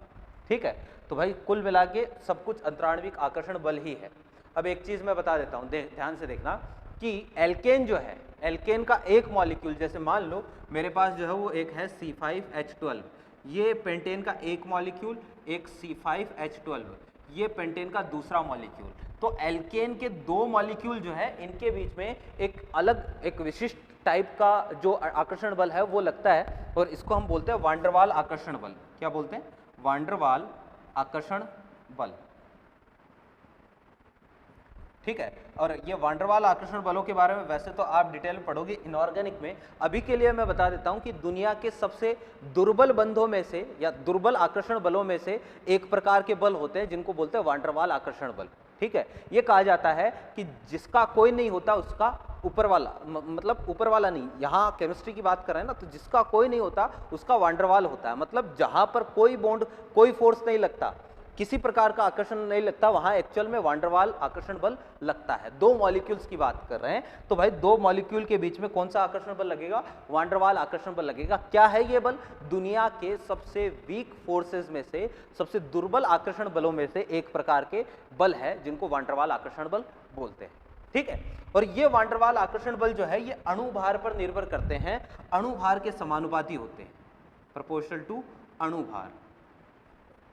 ठीक है, तो भाई कुल मिला के सब कुछ अंतराण्विक आकर्षण बल ही है। अब एक चीज मैं बता देता हूं, ध्यान से देखना कि एल्केन जो है, एल्केन का एक मॉलिक्यूल, जैसे मान लो मेरे पास जो है वो एक है C5H12, ये पेंटेन का एक मॉलिक्यूल, एक C5H12, ये पेंटेन का दूसरा मॉलिक्यूल। तो एल्केन के दो मॉलिक्यूल जो है इनके बीच में एक अलग, एक विशिष्ट टाइप का जो आकर्षण बल है वो लगता है, और इसको हम बोलते हैं वान डेर वाल आकर्षण बल। क्या बोलते हैं? वान डेर वाल आकर्षण बल। ठीक है, और ये वान डेर वाल आकर्षण बलों के बारे में वैसे तो आप डिटेल में पढ़ोगे इनऑर्गेनिक में। अभी के लिए मैं बता देता हूं कि दुनिया के सबसे दुर्बल बंधों में से या दुर्बल आकर्षण बलों में से एक प्रकार के बल होते हैं जिनको बोलते हैं वान डेर वाल आकर्षण बल। ठीक है, ये कहा जाता है कि जिसका कोई नहीं होता उसका ऊपर वाला, मतलब ऊपर वाला नहीं, यहाँ केमिस्ट्री की बात कर रहे हैं ना, तो जिसका कोई नहीं होता उसका वान डेर वाल होता है। मतलब जहां पर कोई बॉन्ड, कोई फोर्स नहीं लगता, किसी प्रकार का आकर्षण नहीं लगता, वहां एक्चुअल में वान डेर वाल आकर्षण बल लगता है। दो मॉलिक्यूल्स की बात कर रहे हैं, तो भाई दो मॉलिक्यूल के बीच में कौन सा आकर्षण बल लगेगा? वान डेर वाल आकर्षण बल लगेगा। क्या है ये बल? दुनिया के सबसे वीक फोर्सेस में से, सबसे दुर्बल आकर्षण बलों में से एक प्रकार के बल है जिनको वान डेर वाल आकर्षण बल बोलते हैं। ठीक है, और ये वान डेर वाल आकर्षण बल जो है ये अणु भार पर निर्भर करते हैं, अणु भार के समानुपाती होते हैं, प्रोपोर्शनल टू अणु भार।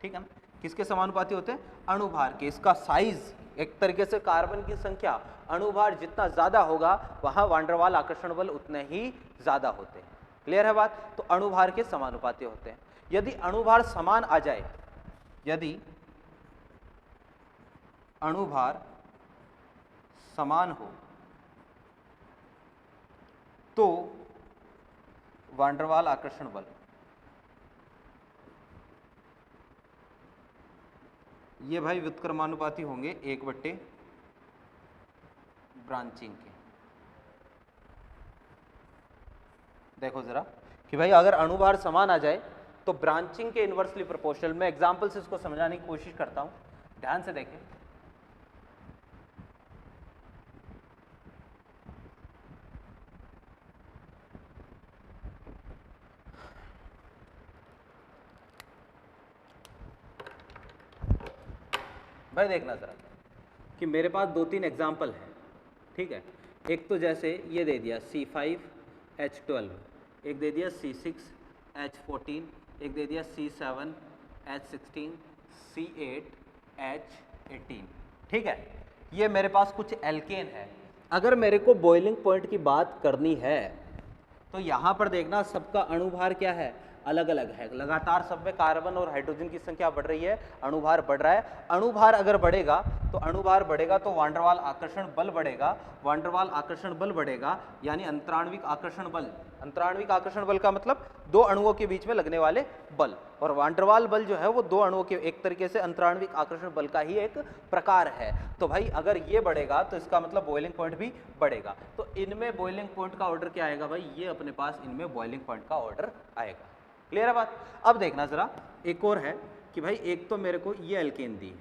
ठीक है ना, किसके समानुपाती होते हैं? अणुभार के। इसका साइज एक तरीके से कार्बन की संख्या अणुभार जितना ज्यादा होगा वहां वान डेर वाल आकर्षण बल उतने ही ज्यादा होते हैं। क्लियर है बात? तो अणुभार के समानुपाती होते हैं। यदि अणुभार समान आ जाए, यदि अणुभार समान हो तो वान डेर वाल आकर्षण बल ये भाई व्युत्क्रमानुपाती होंगे 1/, ब्रांचिंग के। देखो जरा कि भाई अगर अणुभार समान आ जाए तो ब्रांचिंग के इनवर्सली प्रोपोर्शनल। मैं एग्जांपल से इसको समझाने की कोशिश करता हूं, ध्यान से देखें। भाई देखना जरा कि मेरे पास 2-3 एग्जाम्पल हैं, ठीक है। एक तो जैसे ये दे दिया C5H12, एक दे दिया C6H14, एक दे दिया C7H16, C8H18, ठीक है। ये मेरे पास कुछ एल्केन है। अगर मेरे को बॉइलिंग पॉइंट की बात करनी है तो यहाँ पर देखना सबका अणुभार क्या है? अलग अलग है। लगातार सब में कार्बन और हाइड्रोजन की संख्या बढ़ रही है, अणुभार बढ़ रहा है। अणुभार अगर बढ़ेगा तो वान डेर वाल आकर्षण बल बढ़ेगा। वान डेर वाल आकर्षण बल बढ़ेगा यानी अंतराण्विक आकर्षण बल। अंतराण्विक आकर्षण बल का मतलब दो अणुओं के बीच में लगने वाले बल, और वान डेर वाल बल जो है वो दो अणुओं के एक तरीके से अंतराण्विक आकर्षण बल का ही एक प्रकार है। तो भाई अगर ये बढ़ेगा तो इसका मतलब बॉइलिंग पॉइंट भी बढ़ेगा। तो इनमें बॉइलिंग पॉइंट का ऑर्डर क्या आएगा भाई? ये अपने पास इनमें बॉइलिंग पॉइंट का ऑर्डर आएगा। क्लियर है बात? अब देखना जरा एक और है कि भाई एक तो मेरे को ये एल्केन दी है,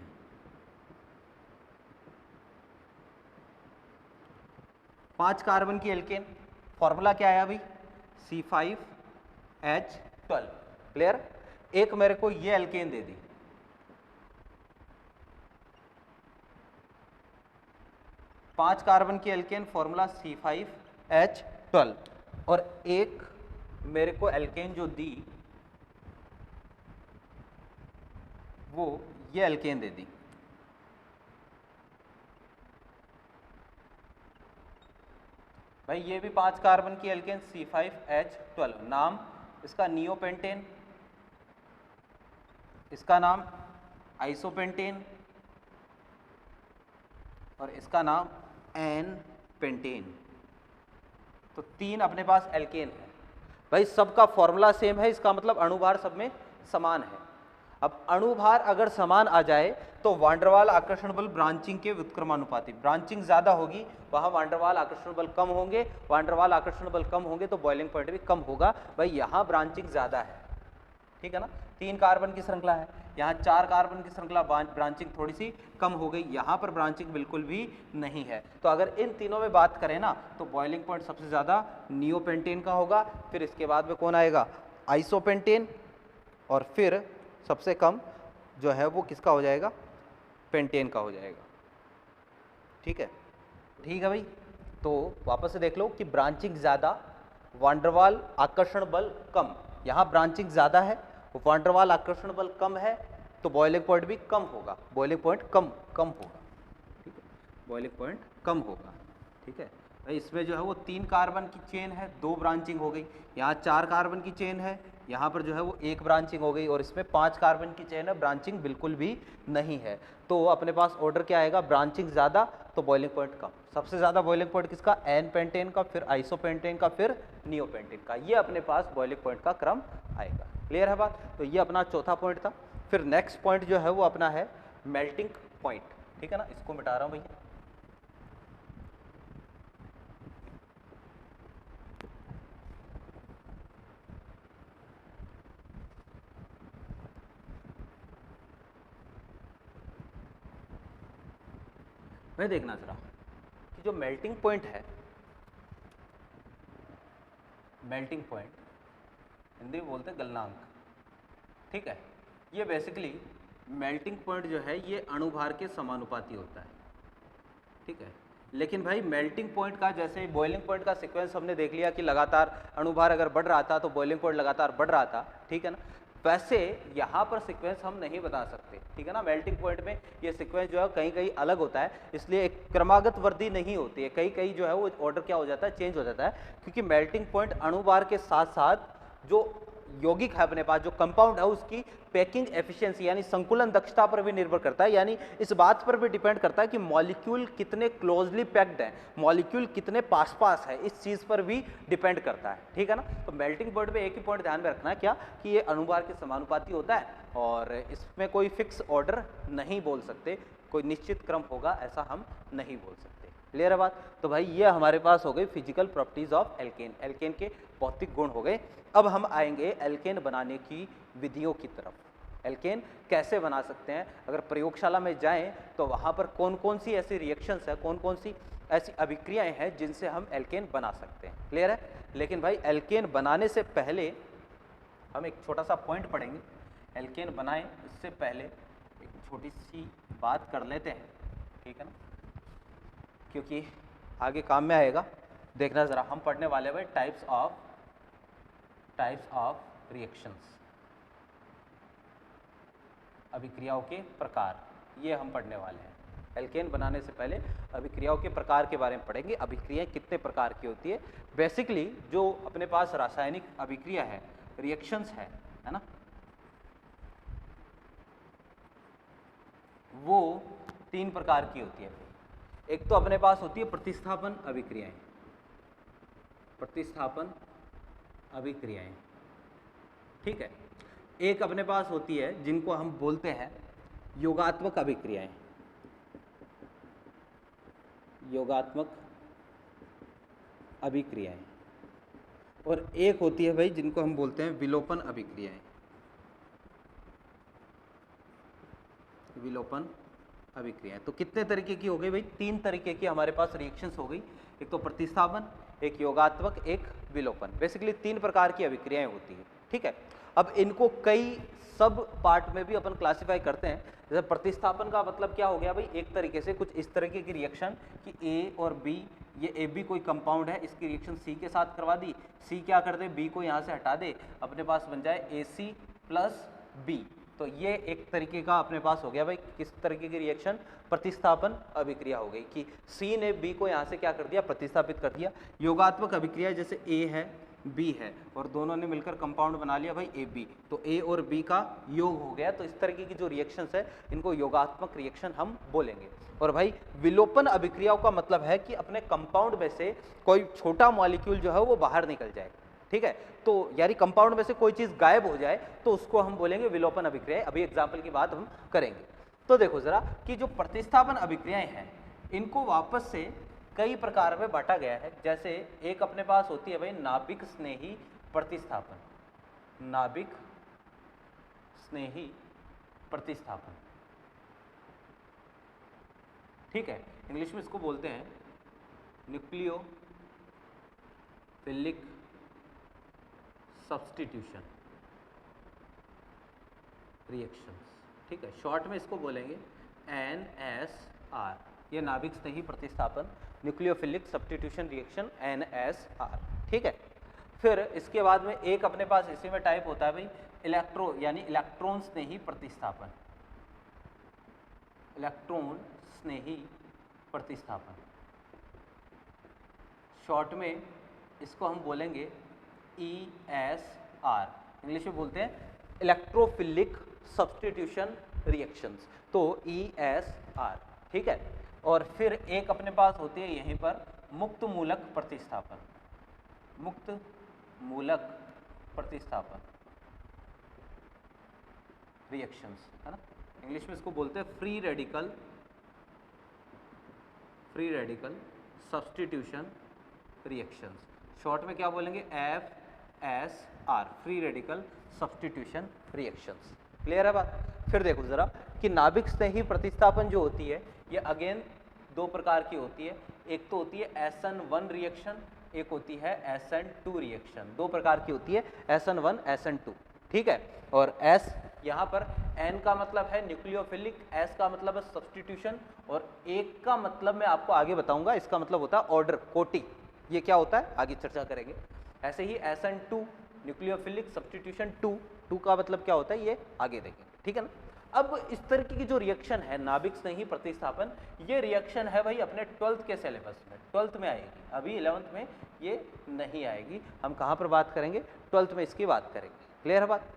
5 कार्बन की एल्केन। फॉर्मूला क्या आया भाई? C5H12। क्लियर? एक मेरे को ये एल्केन दे दी, 5 कार्बन की एल्केन, फॉर्मूला C5H12। और एक मेरे को एल्केन जो दी वो ये एल्केन दे दी। भाई ये भी 5 कार्बन की एल्केन C5H12, नाम इसका नियोपेंटेन, इसका नाम आइसोपेंटेन और इसका नाम एन पेंटेन। तो 3 अपने पास एल्केन है। भाई सबका फॉर्मूला सेम है, इसका मतलब अणुभार सब में समान है। अब अणुभार अगर समान आ जाए तो वान डेर वाल आकर्षण बल ब्रांचिंग के व्युत्क्रमानुपाती। ब्रांचिंग ज्यादा होगी वहां वान डेर वाल आकर्षण बल कम होंगे, वान डेर वाल आकर्षण बल कम होंगे तो बॉइलिंग पॉइंट भी कम होगा। भाई यहाँ ब्रांचिंग ज्यादा है, ठीक है ना। 3 कार्बन की श्रृंखला है, यहाँ 4 कार्बन की श्रृंखला, ब्रांचिंग थोड़ी सी कम हो गई। यहाँ पर ब्रांचिंग बिल्कुल भी नहीं है। तो अगर इन तीनों में बात करें ना तो बॉइलिंग पॉइंट सबसे ज्यादा नियोपेंटेन का होगा, फिर इसके बाद में कौन आएगा? आइसोपेंटेन, और फिर सबसे कम जो है वो किसका हो जाएगा? पेंटेन का हो जाएगा। ठीक है, ठीक है भाई। तो वापस से देख लो कि ब्रांचिंग ज़्यादा, वान डेर वाल आकर्षण बल कम। यहाँ ब्रांचिंग ज़्यादा है, वान डेर वाल आकर्षण बल कम है, तो बॉइलिंग पॉइंट भी कम होगा। बॉइलिंग पॉइंट कम होगा, ठीक है, बॉइलिंग पॉइंट कम होगा। ठीक है भाई, इसमें जो है वो 3 कार्बन की चेन है, 2 ब्रांचिंग हो गई। यहाँ 4 कार्बन की चेन है, यहाँ पर जो है वो 1 ब्रांचिंग हो गई। और इसमें 5 कार्बन की चेन है, ब्रांचिंग बिल्कुल भी नहीं है। तो अपने पास ऑर्डर क्या आएगा? ब्रांचिंग ज़्यादा तो बॉइलिंग पॉइंट कम। सबसे ज़्यादा बॉइलिंग पॉइंट किसका? एन पेंटेन का, फिर आइसोपेंटेन का, फिर नियोपेंटेन का। ये अपने पास बॉइलिंग पॉइंट का क्रम आएगा। क्लियर है बात? तो ये अपना चौथा पॉइंट था। फिर नेक्स्ट पॉइंट जो है वो अपना है मेल्टिंग पॉइंट। ठीक है ना, इसको मिटा रहा हूँ भैया। मैं देखना जरा कि जो मेल्टिंग पॉइंट है, मेल्टिंग पॉइंट हिंदी में बोलते हैं गलनांक। ठीक है, ये बेसिकली मेल्टिंग पॉइंट जो है ये अणुभार के समानुपाती होता है। ठीक है, लेकिन भाई मेल्टिंग पॉइंट का, जैसे बॉइलिंग पॉइंट का सीक्वेंस हमने देख लिया कि लगातार अणुभार अगर बढ़ रहा था तो बॉइलिंग पॉइंट लगातार बढ़ रहा था। ठीक है ना, वैसे यहाँ पर सीक्वेंस हम नहीं बता सकते, ठीक है ना। मेल्टिंग पॉइंट में ये सीक्वेंस जो है कहीं कहीं अलग होता है, इसलिए एक क्रमागत वृद्धि नहीं होती है, कहीं कहीं जो है वो ऑर्डर क्या हो जाता है, चेंज हो जाता है, क्योंकि मेल्टिंग पॉइंट अणुभार के साथ साथ जो यौगिक है अपने पास, जो कंपाउंड है, उसकी पैकिंग एफिशिएंसी यानी संकुलन दक्षता पर भी निर्भर करता है, यानी इस बात पर भी डिपेंड करता है कि मॉलिक्यूल कितने क्लोजली पैक्ड है, मॉलिक्यूल कितने पास पास है, इस चीज़ पर भी डिपेंड करता है, ठीक है ना। तो मेल्टिंग पॉइंट पे एक ही पॉइंट ध्यान में रखना है क्या, कि ये अणुभार के समानुपाती होता है और इसमें कोई फिक्स ऑर्डर नहीं बोल सकते, कोई निश्चित क्रम होगा ऐसा हम नहीं बोल सकते। क्लियर है बात। तो भाई ये हमारे पास हो गई physical properties of alkene, alkene के भौतिक गुण हो गए। अब हम आएंगे एल्केन बनाने की विधियों की तरफ। एल्केन कैसे बना सकते हैं, अगर प्रयोगशाला में जाएं तो वहां पर कौन कौन सी ऐसी रिएक्शंस है, कौन कौन सी ऐसी अभिक्रियाएं हैं जिनसे हम एल्केन बना सकते हैं। क्लियर है। लेकिन भाई एल्केन बनाने से पहले हम एक छोटा सा पॉइंट पढ़ेंगे। एल्केन बनाएं इससे पहले एक छोटी सी बात कर लेते हैं, ठीक है ना, क्योंकि आगे काम में आएगा। देखना जरा, हम पढ़ने वाले भाई टाइप्स ऑफ रिएक्शंस, अभिक्रियाओं के प्रकार, ये हम पढ़ने वाले हैं। एल्केन बनाने से पहले अभिक्रियाओं के प्रकार के बारे में पढ़ेंगे, अभिक्रियाएं कितने प्रकार की होती है। बेसिकली जो अपने पास रासायनिक अभिक्रिया है, रिएक्शंस है ना, वो 3 प्रकार की होती है। एक तो अपने पास होती है प्रतिस्थापन अभिक्रियाएं, प्रतिस्थापन अभिक्रियाएं, ठीक है। एक अपने पास होती है जिनको हम बोलते हैं योगात्मक अभिक्रियाएं, योगात्मक अभिक्रियाएं, और एक होती है भाई जिनको हम बोलते हैं विलोपन अभिक्रियाएं, विलोपन अभिक्रियाएं। तो कितने तरीके की हो गई भाई, 3 तरीके की हमारे पास रिएक्शंस हो गई, एक तो प्रतिस्थापन, एक योगात्मक, एक विलोपन। बेसिकली 3 प्रकार की अभिक्रियाएं होती है, ठीक है। अब इनको कई सब पार्ट में भी अपन क्लासिफाई करते हैं। जैसे प्रतिस्थापन का मतलब क्या हो गया भाई, एक तरीके से कुछ इस तरीके की रिएक्शन कि ए और बी, ये ए बी कोई कंपाउंड है, इसकी रिएक्शन सी के साथ करवा दी, सी क्या कर दे, बी को यहाँ से हटा दे, अपने पास बन जाए ए सी प्लस बी। तो ये एक तरीके का अपने पास हो गया भाई, किस तरीके की रिएक्शन, प्रतिस्थापन अभिक्रिया हो गई कि सी ने बी को यहाँ से क्या कर दिया, प्रतिस्थापित कर दिया। योगात्मक अभिक्रिया जैसे ए है बी है और दोनों ने मिलकर कंपाउंड बना लिया भाई ए बी, तो ए और बी का योग हो गया। तो इस तरीके की जो रिएक्शंस है इनको योगात्मक रिएक्शन हम बोलेंगे। और भाई विलोपन अभिक्रियाओं का मतलब है कि अपने कंपाउंड में से कोई छोटा मॉलिक्यूल जो है वो बाहर निकल जाए, ठीक है। तो यानी कंपाउंड में से कोई चीज गायब हो जाए तो उसको हम बोलेंगे विलोपन अभिक्रिया। अभी एग्जाम्पल की बात हम करेंगे। तो देखो जरा कि जो प्रतिस्थापन अभिक्रियाएं हैं इनको वापस से कई प्रकार में बांटा गया है। जैसे एक अपने पास होती है भाई नाभिक स्नेही प्रतिस्थापन, नाभिक स्नेही प्रतिस्थापन, ठीक है। इंग्लिश में इसको बोलते हैं न्यूक्लियोफिलिक सब्स्टिट्यूशन रिएक्शंस, ठीक है। शॉर्ट में इसको बोलेंगे NSR, ये नाभिक स्नेही प्रतिस्थापन, न्यूक्लियोफिलिक सब्स्टिट्यूशन रिएक्शन, NSR, ठीक है। फिर इसके बाद में एक अपने पास इसी में टाइप होता है भाई इलेक्ट्रो यानी इलेक्ट्रॉन स्नेही प्रतिस्थापन, इलेक्ट्रॉन स्नेही प्रतिस्थापन, शॉर्ट में इसको हम बोलेंगे ESR, इंग्लिश में बोलते हैं इलेक्ट्रोफिलिक सब्स्टिट्यूशन रिएक्शंस, तो ESR, ठीक है। और फिर एक अपने पास होती है यहीं पर मुक्त मूलक प्रतिस्थापन, मुक्त मूलक प्रतिस्थापन रिएक्शंस, है ना। इंग्लिश में इसको बोलते हैं free radical substitution reactions, short में क्या बोलेंगे FSR, free radical substitution reactions. Clear है बात। फिर देखो जरा कि नाभिक स्नेही प्रतिस्थापन जो होती है ये अगेन 2 प्रकार की होती है। एक तो होती है SN1 रिएक्शन, एक होती है SN2 रिएक्शन। 2 प्रकार की होती है, SN1 SN2, ठीक है। और S यहाँ पर N का मतलब है न्यूक्लियोफिलिक, S का मतलब है सब्स्टिट्यूशन, और एक का मतलब मैं आपको आगे बताऊंगा, इसका मतलब होता है ऑर्डर, कोटि। ये क्या होता है आगे चर्चा करेंगे। ऐसे ही SN2 न्यूक्लियोफिलिक सब्स्टिट्यूशन 2 का मतलब क्या होता है ये आगे देखेंगे, ठीक है ना। अब इस तरीके की जो रिएक्शन है नाभिक स्नेही प्रतिस्थापन, ये रिएक्शन है भाई अपने 12th के सिलेबस में, 12th में आएगी, अभी 11th में ये नहीं आएगी। हम कहाँ पर बात करेंगे, 12th में इसकी बात करेंगे, क्लियर है बात।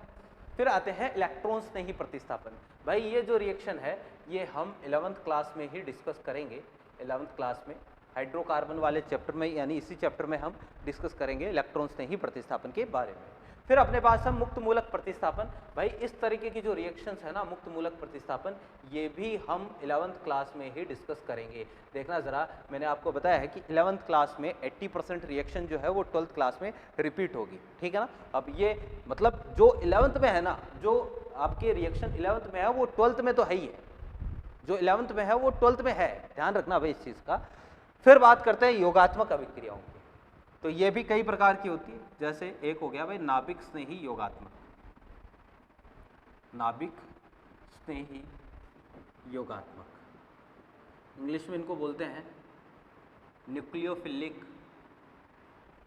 फिर आते हैं इलेक्ट्रॉन स्नेही प्रतिस्थापन। भाई ये जो रिएक्शन है ये हम 11th क्लास में ही डिस्कस करेंगे, 11th क्लास में हाइड्रोकार्बन वाले चैप्टर में, यानी इसी चैप्टर में हम डिस्कस करेंगे इलेक्ट्रॉन स्नेही प्रतिस्थापन के बारे में। फिर अपने पास हम मुक्त मूलक प्रतिस्थापन। भाई इस तरीके की जो रिएक्शंस है ना मुक्त मूलक प्रतिस्थापन, ये भी हम 11th क्लास में ही डिस्कस करेंगे। देखना जरा, मैंने आपको बताया है कि 11th क्लास में 80% रिएक्शन जो है वो 12th क्लास में रिपीट होगी, ठीक है ना। अब ये मतलब जो 11th में है ना, जो आपके रिएक्शन 11th में है वो 12th में तो है ही है, जो 11th में है वो 12th में है, ध्यान रखना भाई इस चीज का। फिर बात करते हैं योगात्मक अभिक्रियाओं की। तो ये भी कई प्रकार की होती है, जैसे एक हो गया भाई नाभिक स्नेही योगात्मक, नाभिक स्नेही योगात्मक, इंग्लिश में इनको बोलते हैं न्यूक्लियोफिलिक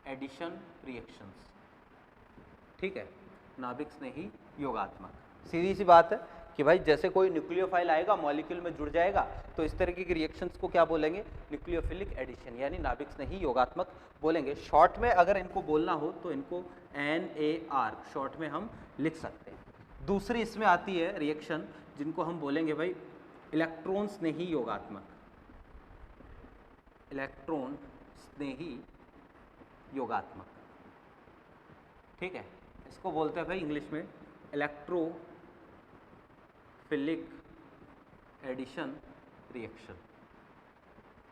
एडिशन रिएक्शंस, ठीक है, नाभिक स्नेही योगात्मक। सीधी सी बात है कि भाई जैसे कोई न्यूक्लियोफाइल आएगा मॉलिक्यूल में जुड़ जाएगा, तो इस तरीके की रिएक्शंस को क्या बोलेंगे, न्यूक्लियोफिलिक एडिशन यानी नाभिक स्नेही योगात्मक बोलेंगे। शॉर्ट में अगर इनको बोलना हो तो इनको NAR शॉर्ट में हम लिख सकते हैं। दूसरी इसमें आती है रिएक्शन जिनको हम बोलेंगे भाई इलेक्ट्रॉन स्नेही योगात्मक, इलेक्ट्रॉन स्नेही योगात्मक, ठीक है, इसको बोलते हैं भाई इंग्लिश में electrophilic addition reaction,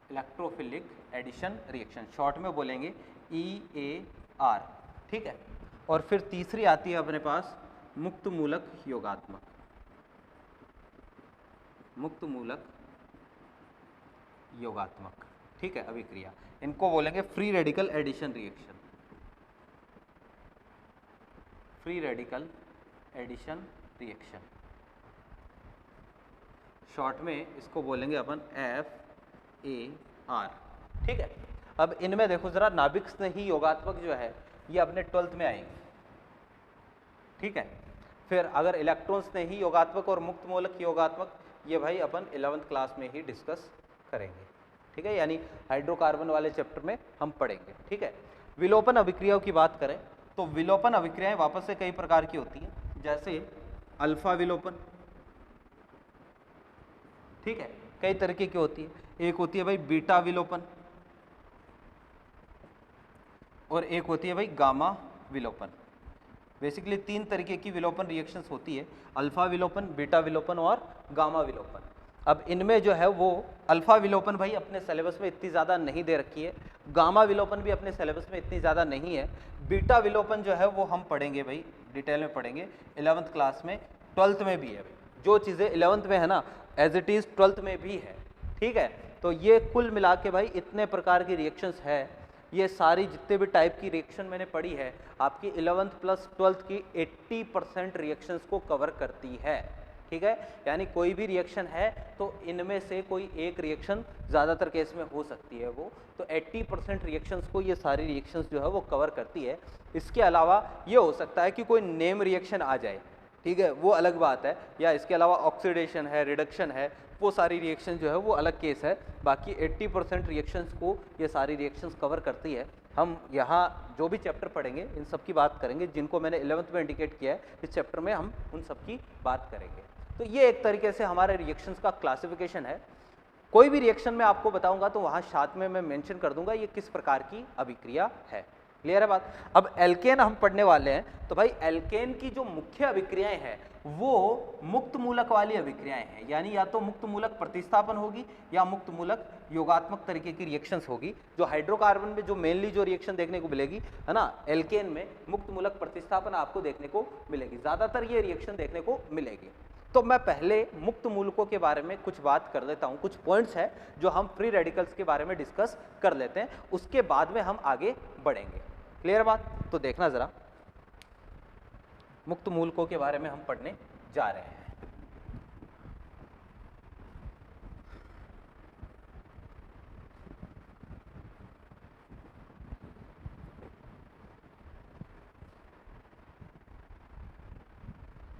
electrophilic addition reaction, short में बोलेंगे EAR, ठीक है। और फिर तीसरी आती है अपने पास मुक्त मूलक योगात्मक, मुक्त मूलक योगात्मक, ठीक है, अभिक्रिया, इनको बोलेंगे free radical addition reaction, free radical addition reaction, short में इसको बोलेंगे अपन FAR, ठीक है। अब इनमें देखो जरा, नाभिक स्नेही योगात्मक जो है ये अपने 12th में आएंगे, ठीक है। फिर अगर इलेक्ट्रॉन स्नेही योगात्मक और मुक्त मूलक योगात्मक, ये भाई अपन 11th क्लास में ही डिस्कस करेंगे, ठीक है, यानी हाइड्रोकार्बन वाले चैप्टर में हम पढ़ेंगे, ठीक है। विलोपन अभिक्रियाओं की बात करें तो विलोपन अभिक्रियाएं वापस से कई प्रकार की होती हैं, जैसे अल्फा विलोपन, ठीक है, कई तरीके की होती है। एक होती है भाई बीटा विलोपन और एक होती है भाई गामा विलोपन। बेसिकली 3 तरीके की विलोपन रिएक्शंस होती है, अल्फा विलोपन, बीटा विलोपन और गामा विलोपन। अब इनमें जो है वो अल्फा विलोपन भाई अपने सिलेबस में इतनी ज़्यादा नहीं दे रखी है, गामा विलोपन भी अपने सिलेबस में इतनी ज़्यादा नहीं है, बीटा विलोपन जो है वो हम पढ़ेंगे भाई, डिटेल में पढ़ेंगे 11th क्लास में, 12th में भी है भाई, जो चीज़ें 11th में है ना एज इट इज़ 12th में भी है, ठीक है। तो ये कुल मिला के भाई इतने प्रकार की रिएक्शंस है, ये सारी जितने भी टाइप की रिएक्शन मैंने पढ़ी है आपकी 11th प्लस 12th की 80% रिएक्शंस को कवर करती है, ठीक है। यानी कोई भी रिएक्शन है तो इनमें से कोई एक रिएक्शन ज़्यादातर केस में हो सकती है वो, तो 80% रिएक्शंस को ये सारी रिएक्शंस जो है वो कवर करती है। इसके अलावा ये हो सकता है कि कोई नेम रिएक्शन आ जाए, ठीक है, वो अलग बात है, या इसके अलावा ऑक्सीडेशन है, रिडक्शन है, वो सारी रिएक्शन जो है वो अलग केस है। बाकी 80% रिएक्शंस को ये सारी रिएक्शंस कवर करती है। हम यहाँ जो भी चैप्टर पढ़ेंगे इन सब की बात करेंगे, जिनको मैंने 11th में इंडिकेट किया है, इस चैप्टर में हम उन सब की बात करेंगे। तो ये एक तरीके से हमारे रिएक्शंस का क्लासिफिकेशन है। कोई भी रिएक्शन में आपको बताऊंगा तो वहाँ साथ में मैं मेंशन कर दूंगा ये किस प्रकार की अभिक्रिया है, क्लियर है बात। अब एल्केन हम पढ़ने वाले हैं, तो भाई एल्केन की जो मुख्य अभिक्रियाएं हैं वो मुक्त मूलक वाली अभिक्रियाएं हैं, यानी या तो मुक्त मूलक प्रतिस्थापन होगी या मुक्त मूलक योगात्मक तरीके की रिएक्शंस होगी। जो हाइड्रोकार्बन में जो मेनली जो रिएक्शन देखने को मिलेगी है ना, एल्केन में मुक्त मूलक प्रतिस्थापन आपको देखने को मिलेगी, ज्यादातर ये रिएक्शन देखने को मिलेगी। तो मैं पहले मुक्त मूलकों के बारे में कुछ बात कर लेता हूं, कुछ पॉइंट्स है जो हम फ्री रेडिकल्स के बारे में डिस्कस कर लेते हैं, उसके बाद में हम आगे बढ़ेंगे, क्लियर बात। तो देखना जरा, मुक्त मूलकों के बारे में हम पढ़ने जा रहे हैं।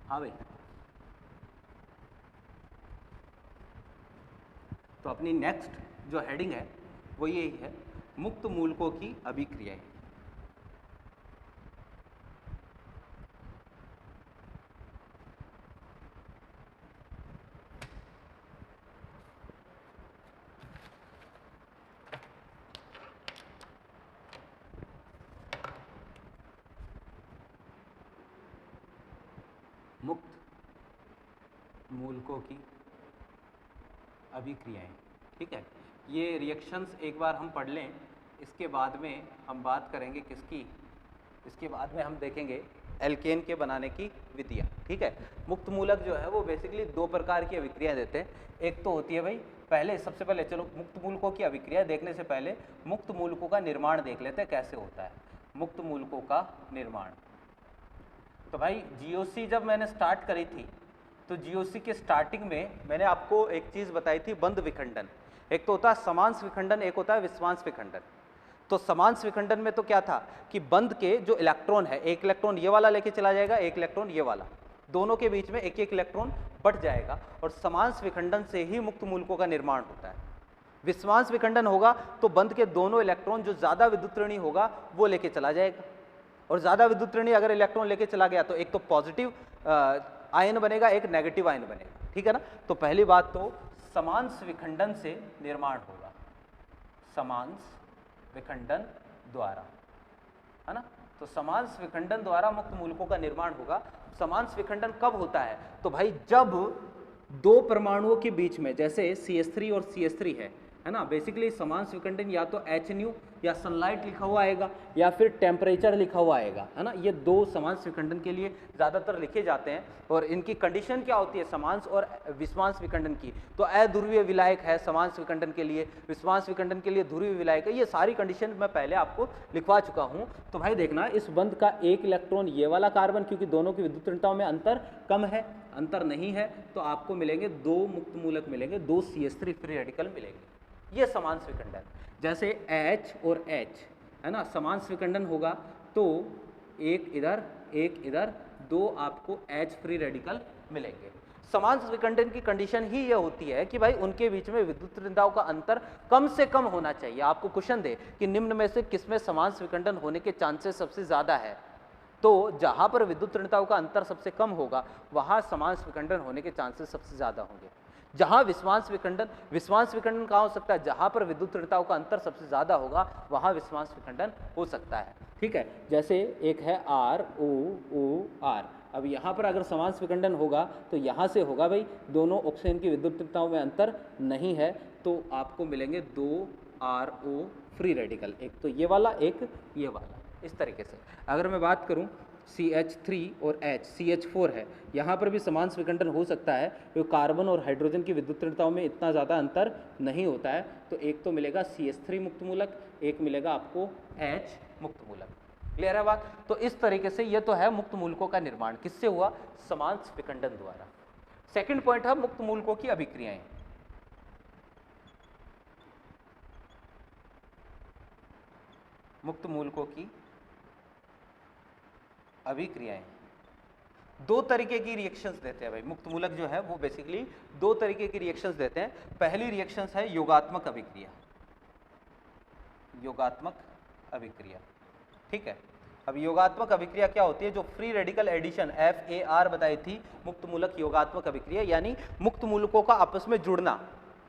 हाँ भाई, तो अपनी नेक्स्ट जो हेडिंग है वो यही है, मुक्त मूलकों की अभिक्रियाएं। मुक्त मूलकों की अभिक्रियाएं, ठीक है। ये रिएक्शंस एक बार हम पढ़ लें, इसके बाद में हम बात करेंगे किसकी, इसके बाद में हम देखेंगे एल्केन के बनाने की विधियाँ, ठीक है। मुक्त मूलक जो है वो बेसिकली दो प्रकार की अभिक्रिया देते हैं। एक तो होती है भाई, पहले सबसे पहले चलो मुक्त मूलकों की अभिक्रिया देखने से पहले मुक्त मूलकों का निर्माण देख लेते हैं कैसे होता है मुक्त मूलकों का निर्माण। तो भाई जीओसी जब मैंने स्टार्ट करी थी तो जीओसी के स्टार्टिंग में मैंने आपको एक चीज़ बताई थी, बंध विखंडन। एक तो होता है समांश विखंडन, एक होता है विस्वांश विखंडन। तो समांश विखंडन में तो क्या था कि बंध के जो इलेक्ट्रॉन है, एक इलेक्ट्रॉन ये वाला लेके चला जाएगा, एक इलेक्ट्रॉन ये वाला, दोनों के बीच में एक एक इलेक्ट्रॉन बट जाएगा, और समांश विखंडन से ही मुक्त मूलकों का निर्माण होता है। विस्वांश विखंडन होगा तो बंध के दोनों इलेक्ट्रॉन जो ज़्यादा विद्युत ऋणी होगा वो लेके चला जाएगा, और ज़्यादा विद्युत ऋणी अगर इलेक्ट्रॉन लेके चला गया तो एक तो पॉजिटिव आयन बनेगा, एक नेगेटिव आयन बनेगा, ठीक है ना। तो पहली बात तो समांश विखंडन से निर्माण होगा, समांश विखंडन द्वारा, है ना। तो समांश विखंडन द्वारा मुक्त मूलकों का निर्माण होगा। समांश विखंडन कब होता है, तो भाई जब दो परमाणुओं के बीच में, जैसे CH3 और CH3 है ना, बेसिकली समांश विखंडन या तो HNU या सनलाइट लिखा हुआ आएगा या फिर टेम्परेचर लिखा हुआ आएगा, है ना। ये दो समांश विखंडन के लिए ज़्यादातर लिखे जाते हैं, और इनकी कंडीशन क्या होती है समांश और विस्वांश विखंडन की, तो अध्रुवीय विलायक है समांश विखंडन के लिए, विस्वांश विखंडन के लिए ध्रुवीय विलायक है। ये सारी कंडीशन मैं पहले आपको लिखवा चुका हूँ। तो भाई देखना, इस बंध का एक इलेक्ट्रॉन ये वाला कार्बन, क्योंकि दोनों की विद्युत ऋणताओं में अंतर कम है, अंतर नहीं है, तो आपको मिलेंगे दो मुक्त मूलक मिलेंगे, दो CH3 फ्री रेडिकल मिलेंगे। ये समांश विखंडन। जैसे H और H, है ना, समांश विखंडन होगा तो एक इधर दो आपको H फ्री रेडिकल मिलेंगे। समांश विखंडन की कंडीशन ही ये होती है कि भाई उनके बीच में विद्युत ऋणताओं का अंतर कम से कम होना चाहिए। आपको क्वेश्चन दे कि निम्न में से किसमें समांश विखंडन होने के चांसेस सबसे ज्यादा है, तो जहां पर विद्युत ऋणताओं का अंतर सबसे कम होगा वहां समांश विखंडन होने के चांसेस सबसे ज्यादा होंगे। जहां विस्वांश विखंडन कहाँ हो सकता है, जहां पर विद्युत ऋणताओं का अंतर सबसे ज्यादा होगा वहां विस्वांश विखंडन हो सकता है, ठीक है। जैसे एक है ROOR, अब यहाँ पर अगर समांश विखंडन होगा तो यहाँ से होगा भाई, दोनों ऑक्सीजन की विद्युत ऋणताओं में अंतर नहीं है, तो आपको मिलेंगे दो RO फ्री रेडिकल, एक तो ये वाला, एक ये वाला, इस तरीके से। अगर मैं बात करूं CH3 और H, CH4 है, यहाँ पर भी समांश विखंडन हो सकता है, क्योंकि कार्बन और हाइड्रोजन की विद्युत ऋणताओं में इतना ज़्यादा अंतर नहीं होता है, तो एक तो मिलेगा CH3 मुक्त मूलक, एक मिलेगा आपको H मुक्त मूलक। क्लियर है बात। तो इस तरीके से ये तो है मुक्त मूलकों का निर्माण किससे हुआ, समांश विखंडन द्वारा। सेकंड पॉइंट है मुक्त मूलकों की अभिक्रियाएं। मुक्त मूलकों की अभिक्रियाएं दो तरीके की रिएक्शंस देते हैं भाई। मुक्त मूलक जो है वो बेसिकली दो तरीके की रिएक्शंस देते हैं। पहली रिएक्शंस है योगात्मक अभिक्रिया, योगात्मक अभिक्रिया, ठीक है। अब योगात्मक अभिक्रिया क्या होती है, जो फ्री रेडिकल एडिशन FAR बताई थी, मुक्त मूलक योगात्मक अभिक्रिया, यानी मुक्त मूलकों का आपस में जुड़ना,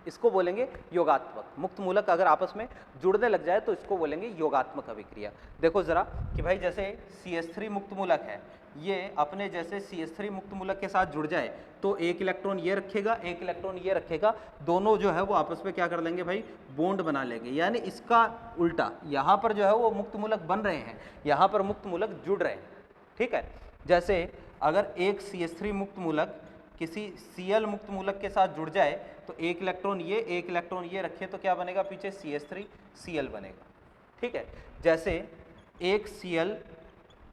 इसको बोलेंगे योगात्मक। मुक्त मूलक अगर आपस में जुड़ने लग जाए तो इसको बोलेंगे योगात्मक अभिक्रिया। देखो जरा कि भाई जैसे CH3 मुक्त मूलक है, ये अपने जैसे CH3 मुक्त मूलक के साथ जुड़ जाए तो एक इलेक्ट्रॉन ये रखेगा, एक इलेक्ट्रॉन ये रखेगा, दोनों जो है वो आपस में क्या कर लेंगे भाई, बॉन्ड बना लेंगे। यानी इसका उल्टा, यहाँ पर जो है वो मुक्त मूलक बन रहे हैं, यहाँ पर मुक्त मूलक जुड़ रहे हैं, ठीक है। जैसे अगर एक CH3 मुक्त मूलक किसी Cl मुक्त मूलक के साथ जुड़ जाए तो एक इलेक्ट्रॉन ये रखे तो क्या बनेगा, पीछे CH3 Cl बनेगा, ठीक है। जैसे एक Cl,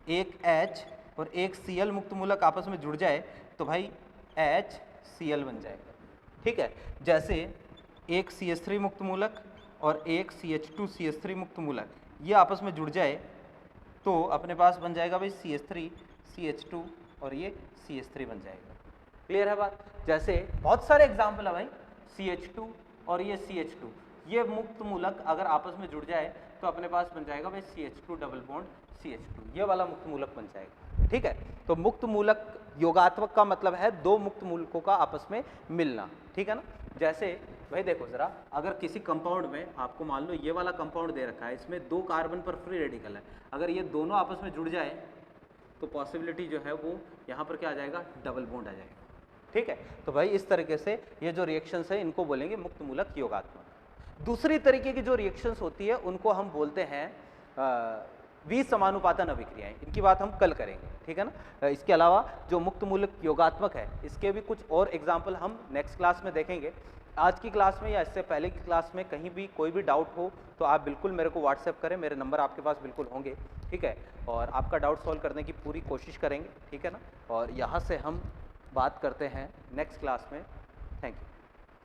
एक H और एक Cl मुक्त मूलक आपस में जुड़ जाए तो भाई HCl बन जाएगा, ठीक है। जैसे एक CH3 मुक्त मूलक और एक CH2 CH3 मुक्त मूलक ये आपस में जुड़ जाए तो अपने पास बन जाएगा भाई CH3 CH2 और ये CH3 बन जाएगा। क्लियर है बात? जैसे बहुत सारे एग्जाम्पल है भाई, CH2 और ये CH2, ये मुक्त मूलक अगर आपस में जुड़ जाए तो अपने पास बन जाएगा भाई CH2 डबल बॉन्ड CH2, ये वाला मुक्त मूलक बन जाएगा। ठीक है, तो मुक्त मूलक योगात्मक का मतलब है दो मुक्त मूलकों का आपस में मिलना। ठीक है ना? जैसे भाई देखो जरा, अगर किसी कंपाउंड में आपको मान लो ये वाला कंपाउंड दे रखा है, इसमें 2 कार्बन पर फ्री रेडिकल है, अगर ये दोनों आपस में जुड़ जाए तो पॉसिबिलिटी जो है वो यहाँ पर क्या आ जाएगा, डबल बॉन्ड आ जाएगा। ठीक है, तो भाई इस तरीके से ये जो रिएक्शंस है इनको बोलेंगे मुक्त मूलक योगात्मक। दूसरी तरीके की जो रिएक्शंस होती है उनको हम बोलते हैं विसमानुपातन अभिक्रियाएं, इनकी बात हम कल करेंगे। ठीक है ना? इसके अलावा जो मुक्त मूलक योगात्मक है इसके भी कुछ और एग्जाम्पल हम नेक्स्ट क्लास में देखेंगे। आज की क्लास में या इससे पहले की क्लास में कहीं भी कोई भी डाउट हो तो आप बिल्कुल मेरे को व्हाट्सएप करें, मेरे नंबर आपके पास बिल्कुल होंगे। ठीक है, और आपका डाउट सॉल्व करने की पूरी कोशिश करेंगे। ठीक है ना? और यहाँ से हम बात करते हैं नेक्स्ट क्लास में। Thank you.